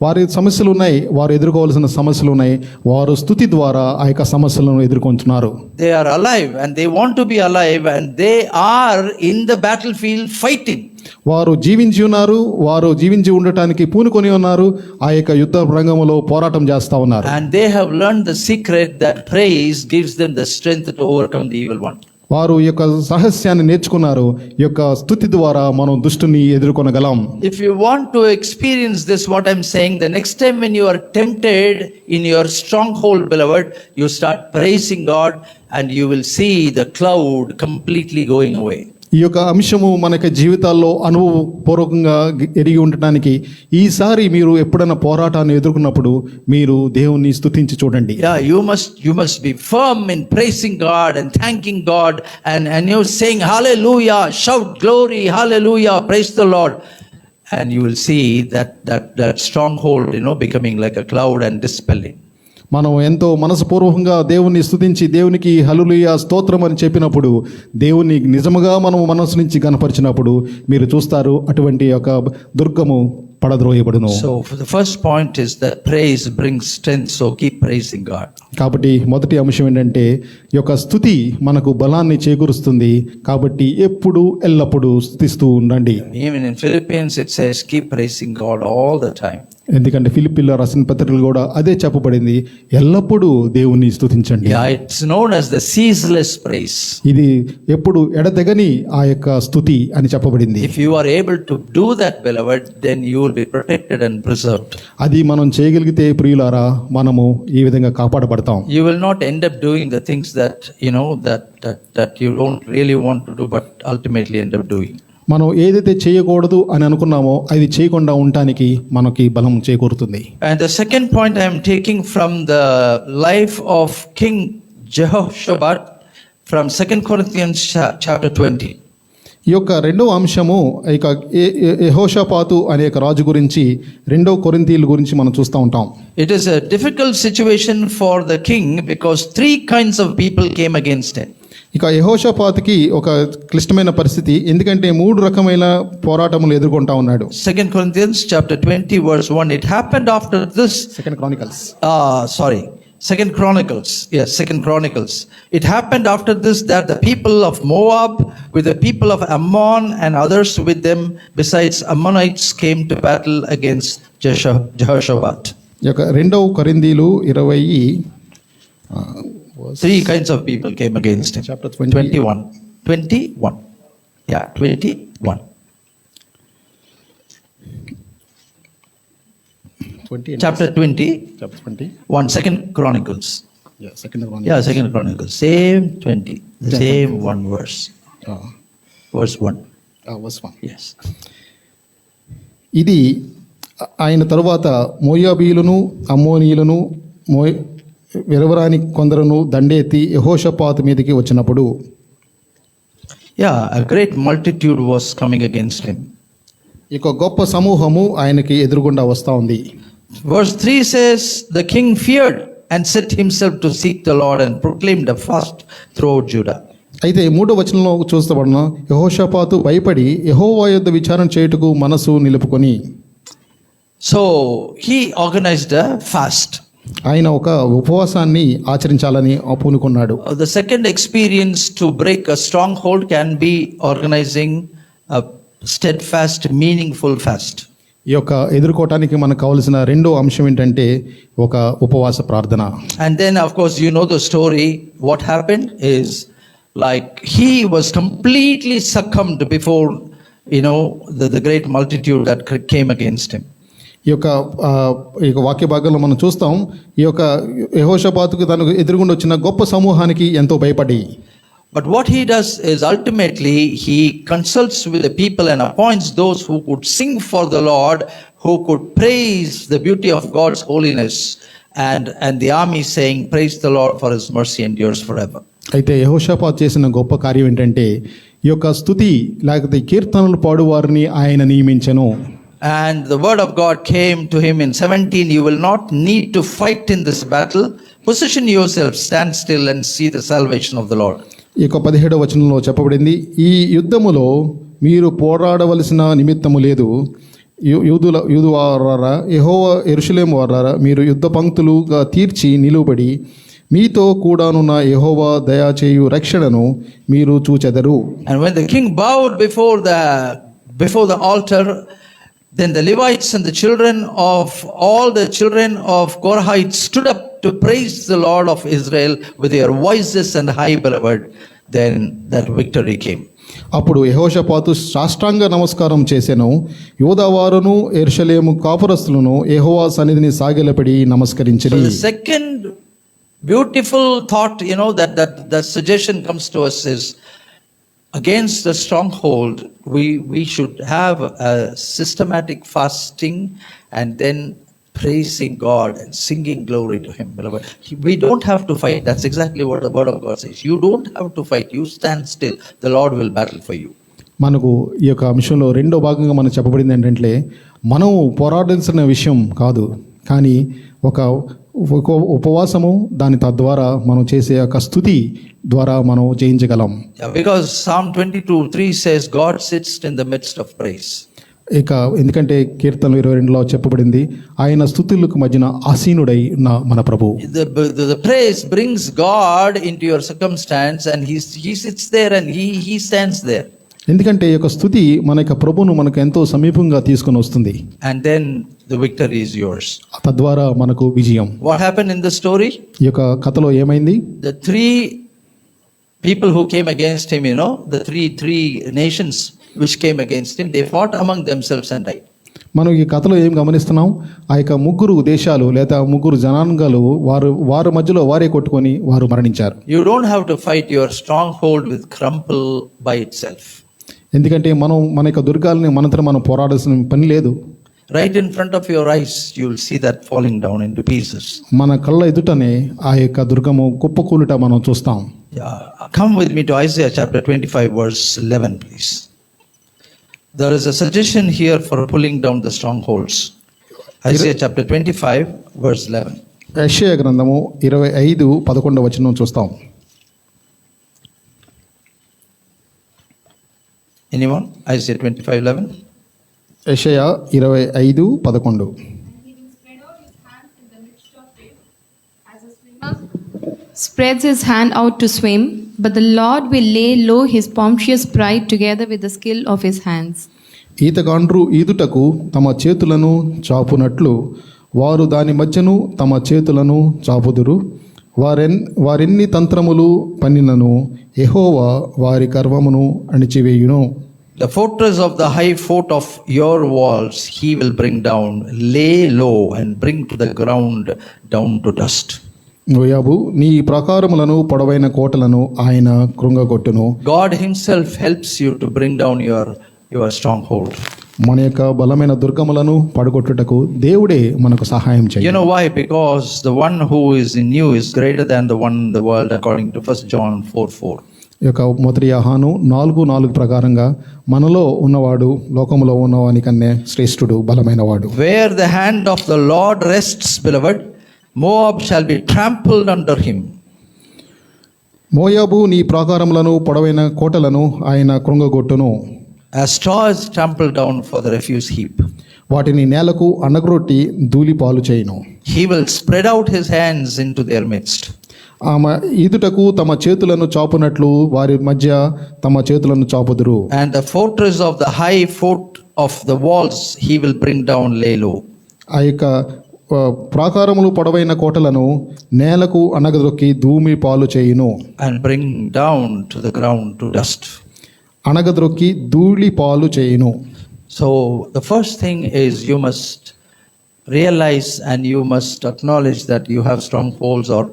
వారి సమస్యలు ఉన్నాయి, వారు ఎదుర్కోవాల్సిన సమస్యలు ఉన్నాయి. వారు స్తుతి ద్వారా ఆ యొక్క సమస్యలను ఎదుర్కొంటున్నారు. They are alive and they want to be alive, and they are in the battlefield fighting. వారు జీవించి ఉన్నారు, వారు జీవించి ఉండటానికి పూనుకొని ఉన్నారు, ఆ యొక్క యుద్ధ రంగంలో పోరాటం చేస్తా ఉన్నారు. And they have learned the secret that praise gives them the strength to overcome the evil one. వారు ఈ యొక్క రహస్యాన్ని నేర్చుకున్నారు. ఈ యొక్క స్తుతి ద్వారా మనం దుష్టుని ఎదుర్కొనగలం. If you want to experience this, what I'm saying, the next time when you are tempted in your stronghold, beloved, you start praising God and you will see the cloud completely going away. ఈ యొక్క అంశము మనకి జీవితాల్లో అనుభవపూర్వకంగా ఎరిగి ఉండటానికి ఈసారి మీరు ఎప్పుడైనా పోరాటాన్ని ఎదుర్కొన్నప్పుడు మీరు దేవుణ్ణి స్తుతించి చూడండి. Yeah, you must be firm in praising God and thanking God, and you're saying hallelujah, shout glory, hallelujah, praise the Lord, and you will see that stronghold, becoming like a cloud and dispelling. మనం ఎంతో మనసుపూర్వకంగా దేవుని స్తుతించి దేవునికి హల్లెలూయా స్తోత్రం అని చెప్పినప్పుడు, దేవుని నిజముగా మనం మనసు నుంచి గణపరిచినప్పుడు మీరు చూస్తారు అటువంటి ఒక దుర్గము పడద్రోయబడును. So for the first point is that praise brings strength, so keep praising God. కాబట్టి మొదటి అంశం ఏంటంటే ఈ యొక్క స్తుతి మనకు బలాన్ని చేకూరుస్తుంది. కాబట్టి ఎప్పుడు ఎల్లప్పుడూ స్తుతిస్తూ ఉండండి. Even in Philippians it says keep praising God all the time. ఎందుకంటే ఫిలిప్పీయుల రాసిన పత్రికలు కూడా అదే చెప్పబడింది, ఎల్లప్పుడూ దేవుని స్తుతించండి. Yeah, it's known as the ceaseless praise. ఇది ఎప్పుడు ఎడతెగని ఆ యొక్క స్తుతి అని చెప్పబడింది. If you are able to do that, beloved, then you will be protected and preserved. అది మనం చేయగలిగితే ప్రియులారా మనము ఈ విధంగా కాపాడబడతాం. You will not end up doing the things that that you don't really want to do, but ultimately end up doing. మనం ఏదైతే చేయకూడదు అని అనుకున్నామో అది చేయకుండా ఉండటానికి మనకి బలం చేకూరుతుంది. And the second point I am taking from the life of King Jehoshaphat from 2 Corinthians chapter 20. ఈ యొక్క రెండవ అంశము ఇక యెహోషాపాతు అనే రాజు గురించి 2 కొరింథీయుల గురించి మనం చూస్తూ ఉంటాం. It is a difficult situation for the king because 3 kinds of people came against him. ఇక యెహోషాపాతుకి ఒక క్లిష్టమైన పరిస్థితి, ఎందుకంటే 3 రకమైన పోరాటములు ఎదుర్కొంటా ఉన్నాడు. 2 Corinthians chapter 20 verse 1. It happened after this. 2 Chronicles. 2 Chronicles. Yes, 2 Chronicles. It happened after this that the people of Moab with the people of Ammon and others with them besides Ammonites came to battle against Jehoshaphat. ఈ యొక్క 2 కొరింథీయులు 20 3 kinds of people came against him. Chapter 21. Yeah, 21. 20. Chapter 20. Chapter 20. 2 Chronicles. Yeah, 2 Chronicles. Yeah, 2 Chronicles. Same 20. The same one verse. Verse 1. Verse 1. Yes. ఇది ఆయన తరువాత మోయాబీయులను అమ్మోనీయులను వెరవరాని కొందరును దండెత్తి యెహోషాపాతు మీదకి వచ్చినప్పుడు, a great multitude was coming against him. ఇక గొప్ప సమూహము ఆయనకి ఎదురుగుండా వస్తూ ఉంది. Verse 3 says, the king feared and set himself to seek the Lord and proclaimed a fast throughout Judah. అయితే 3వ వచనంలో చూస్తబడిన యెహోషాపాతు భయపడి యెహోవా యొద్ద విచారణ చేయుటకు మనసు నిలుపుకొని, So he organized a fast. ఆయన ఒక ఉపవాసాన్ని ఆచరించాలని పూనుకున్నాడు. The second experience to break a stronghold can be organizing a steadfast, meaningful fast. ఈ యొక్క ఎదుర్కోవటానికి మనకు కావాల్సిన రెండో అంశం ఏంటంటే ఒక ఉపవాస ప్రార్థన. And then, of course, you know the story. What happened is, like, he was completely succumbed before, the great multitude that came against him. ఈ యొక్క వాక్య భాగంలో మనం చూస్తాం, ఈ యొక్క యెహోషాపాతుకు తనకు ఎదురుగుండా వచ్చిన గొప్ప సమూహానికి ఎంతో భయపడి. But what he does is ultimately he consults with the people and appoints those who could sing for the Lord, who could praise the beauty of God's holiness, and the army saying, praise the Lord for his mercy endures forever. అయితే యెహోషాపాతు చేసిన గొప్ప కార్యం ఏంటంటే ఈ యొక్క స్తుతి లేకపోతే కీర్తనలు పాడువారిని ఆయన నియమించెను. And the word of God came to him in 17, you will not need to fight in this battle. Position yourself, stand still and see the salvation of the Lord. ఈ యొక్క 17వ వచనంలో చెప్పబడింది, ఈ యుద్ధములో మీరు పోరాడవలసిన నిమిత్తము లేదు. యూదు వారారా, యెహోవా యెరూషలేము వారారా, మీరు యుద్ధ పంక్తులుగా తీర్చి నిలువబడి మీతో కూడానున్న యెహోవా దయాచేయు రక్షణను మీరు చూచెదరు. And when the king bowed before the altar, then the Levites and the children of all the children of Korahite stood up to praise the Lord of Israel with their voices and high beloved. Then that victory came. అప్పుడు యెహోషాపాతు సాష్టాంగ నమస్కారం చేసెను. యూదావారును యెరూషలేము కాపురస్తులను యెహోవా సన్నిధిని సాగిలపడి నమస్కరించిరి. So the second beautiful thought, that suggestion comes to us is, against the stronghold, we should have a systematic fasting and then praising God and singing glory to Him, beloved. We don't have to fight. That's exactly what the Word of God says. You don't have to fight. You stand still. The Lord will battle for you. మనకు ఈ యొక్క అంశంలో రెండో భాగంగా మనకు చెప్పబడింది ఏంటంటే మనం పోరాడాల్సిన విషయం కాదు, కానీ ఒక ఉపవాసము దాని తద్వారా మనం చేసే ఒక స్తుతి ద్వారా మనం జయించగలం. Because Psalm 22:3 says God sits in the midst of praise. ఇక ఎందుకంటే కీర్తనలు 22లో చెప్పబడింది, ఆయన స్తుతులకు మధ్యన ఆసీనుడై ఉన్న మన ప్రభు. The praise brings God into your circumstance, and he sits there and he stands there. ఎందుకంటే ఈ యొక్క స్తుతి మన యొక్క ప్రభువును మనకు ఎంతో సమీపంగా తీసుకొని వస్తుంది. And then the victory is yours. తద్వారా మనకు విజయం. What happened in the story? ఈ యొక్క కథలో ఏమైంది? The three people who came against him, the three nations which came against him, they fought among themselves and died. మనం ఈ కథలో ఏం గమనిస్తున్నాం? ఆ యొక్క ముగ్గురు దేశాలు లేదా ముగ్గురు జనాంగాలు వారి మధ్యలో వారే కొట్టుకొని వారు మరణించారు. You don't have to fight your stronghold with crumple by itself. ఎందుకంటే మన యొక్క దుర్గాలని మనంతట మనం పోరాడాల్సిన పని లేదు. Right in front of your eyes, you will see that falling down into pieces. మన కళ్ళ ఎదుటనే ఆ యొక్క దుర్గము కుప్పకూలుట మనం చూస్తాం. Yeah. Come with me to Isaiah chapter 25 verse 11, please. There is a suggestion here for pulling down the strongholds. Isaiah chapter 25 verse 11. యెషయా గ్రంథము 25:11 వచనం చూస్తాం. Anyone? Isaiah 25:11. యెషయా 25:11. Spreads his hand out to swim, but the Lord will lay low his pompious pride together with the skill of his hands. ఈతగాండ్రు ఈదుటకు తమ చేతులను చాపునట్లు వారు దాని మధ్యను తమ చేతులను చాపుదురు. వారెన్ని తంత్రములు పన్నినను యెహోవా వారి గర్వమును అణిచివేయును. The fortress of the high fort of your walls he will bring down, lay low and bring to the ground down to dust. మోయాబు నీ ప్రాకారములను పొడవైన కోటలను ఆయన కృంగగొట్టును. God himself helps you to bring down your stronghold. మన యొక్క బలమైన దుర్గములను పడగొట్టుటకు దేవుడే మనకు సహాయం చేయాలి. You know why? Because the one who is in you is greater than the one in the world, according to 1 John 4:4. ఈ యొక్క మొదటి యోహాను 4:4 ప్రకారంగా మనలో ఉన్నవాడు లోకములో ఉన్నవాని కన్నా శ్రేష్ఠుడు, బలమైన వాడు. Where the hand of the Lord rests, beloved, Moab shall be trampled under him. మోయాబు నీ ప్రాకారములను పొడవైన కోటలను ఆయన కృంగగొట్టును. As straw is trampled down for the refuse heap, వాటిని నేలకు అణగరొట్టి ధూళి పాలు చేయును. he will spread out his hands into their midst. ఆమె ఈదుటకు తమ చేతులను చాపునట్లు వారి మధ్య తమ చేతులను చాపుదురు. And the fortress of the high fort of the walls he will bring down, lay low. ఆ యొక్క ప్రాకారములు పొడవైన కోటలను నేలకు అణగదొక్కి ధూమి పాలు చేయును. And bring down to the ground to dust. అణగద్రొక్కి ధూళి పాలు చేయును. So the first thing is you must realize and you must acknowledge that you have strongholds, or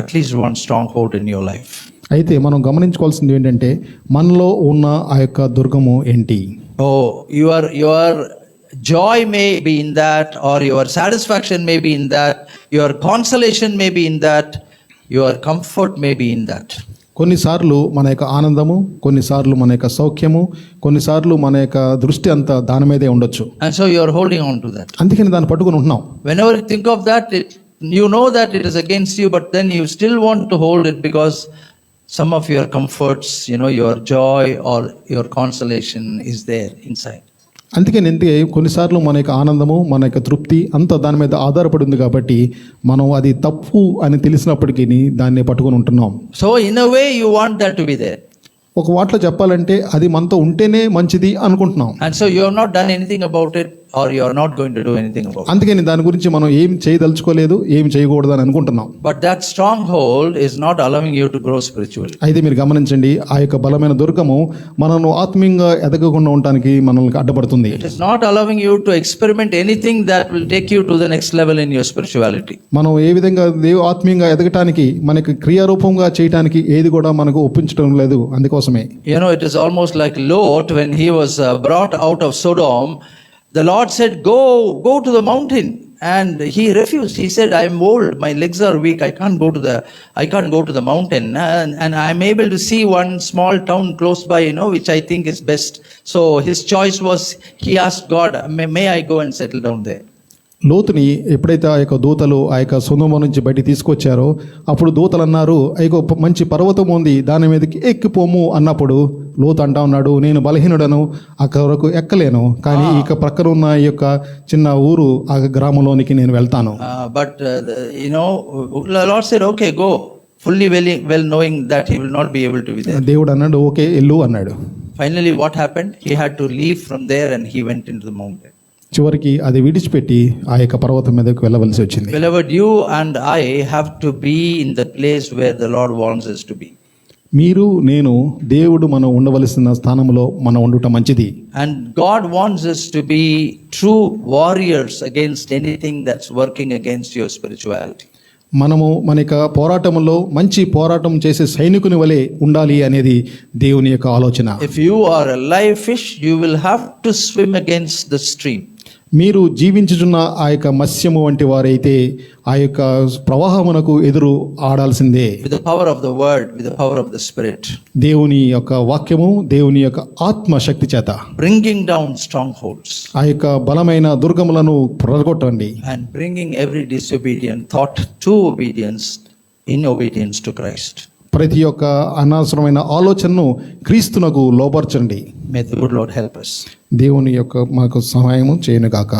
at least one stronghold in your life. అయితే మనం గమనించుకోవాల్సింది ఏంటంటే మనలో ఉన్న ఆ యొక్క దుర్గము ఏంటి? Oh, your joy may be in that, or your satisfaction may be in that, your consolation may be in that, your comfort may be in that. కొన్నిసార్లు మన యొక్క ఆనందము, కొన్నిసార్లు మన యొక్క సౌఖ్యము, కొన్నిసార్లు మన యొక్క దృష్టి అంతా దాని మీదే ఉండొచ్చు. And so you are holding on to that. అందుకని దాన్ని పట్టుకుని ఉంటున్నాం. Whenever you think of that, you know that it is against you, but then you still want to hold it because some of your comforts, your joy or your consolation is there inside. అందుకని కొన్నిసార్లు మన యొక్క ఆనందము, మన యొక్క తృప్తి అంతా దాని మీద ఆధారపడి ఉంది కాబట్టి మనం అది తప్పు అని తెలిసినప్పటికీ దాన్ని పట్టుకుని ఉంటున్నాం. So in a way you want that to be there. ఒక వాటిలో చెప్పాలంటే అది మనతో ఉంటేనే మంచిది అనుకుంటున్నాం. And so you have not done anything about it, or you are not going to do anything about it. అందుకని దాని గురించి మనం ఏం చేయదలుచుకోలేదు, ఏం చేయకూడదు అని అనుకుంటున్నాం. But that stronghold is not allowing you to grow spiritually. అయితే మీరు గమనించండి, ఆ యొక్క బలమైన దుర్గము మనను ఆత్మీయంగా ఎదగకుండా ఉండటానికి మనల్ని అడ్డపడుతుంది. It is not allowing you to experiment anything that will take you to the next level in your spirituality. మనం ఏ విధంగా ఆత్మీయంగా ఎదగటానికి, మనకి క్రియారూపంగా చేయటానికి ఏది కూడా మనకు ఒప్పించడం లేదు. అందుకోసమే it is almost like Lot when he was brought out of Sodom. The Lord said, go to the mountain, and he refused. He said, I am old, my legs are weak, I can't go to the mountain, and I am able to see one small town close by, which I think is best. So his choice was, he asked God, may I go and settle down there? లోతుని ఎప్పుడైతే ఆ యొక్క దూతలు ఆ యొక్క సొదొమ నుంచి బయటికి తీసుకొచ్చారో అప్పుడు దూతలు అన్నారు, అయ్యో మంచి పర్వతం ఉంది, దాని మీదకి ఎక్కిపోము అన్నప్పుడు లోతు అంటా ఉన్నాడు, నేను బలహీనుడను, అక్కడ వరకు ఎక్కలేను, కానీ ఇక ప్రక్కన ఉన్న ఈ యొక్క చిన్న ఊరు ఆ గ్రామంలోనికి నేను వెళ్తాను. But the Lord said, okay, go, fully well knowing that he will not be able to be there. దేవుడు అన్నాడు, ఓకే వెళ్ళు అన్నాడు. Finally what happened? He had to leave from there and he went into the mountain. చివరికి అది విడిచిపెట్టి ఆ యొక్క పర్వతం మీదకి వెళ్ళవలసి వచ్చింది. Beloved, you and I have to be in the place where the Lord wants us to be. మీరు నేను దేవుడు మనం ఉండవలసిన స్థానంలో మనం ఉండటం మంచిది. And God wants us to be true warriors against anything that's working against your spirituality. మనము మన యొక్క పోరాటంలో మంచి పోరాటం చేసే సైనికుని వలె ఉండాలి అనేది దేవుని యొక్క ఆలోచన. If you are a live fish, you will have to swim against the stream. మీరు జీవించుచున్న ఆ యొక్క మత్స్యము వంటి వారైతే ఆ యొక్క ప్రవాహమునకు ఎదురు ఆడాల్సిందే. With the power of the word, with the power of the spirit. దేవుని యొక్క వాక్యము, దేవుని యొక్క ఆత్మ శక్తి చేత Bringing down strongholds. ఆ యొక్క బలమైన దుర్గములను ప్రగొట్టండి. And bringing every disobedient thought to obedience, in obedience to Christ. ప్రతి ఒక్క అనవసరమైన ఆలోచనను క్రీస్తునకు లోబర్చండి. May the good Lord help us. దేవుని యొక్క మాకు సహాయము చేయనుగాక.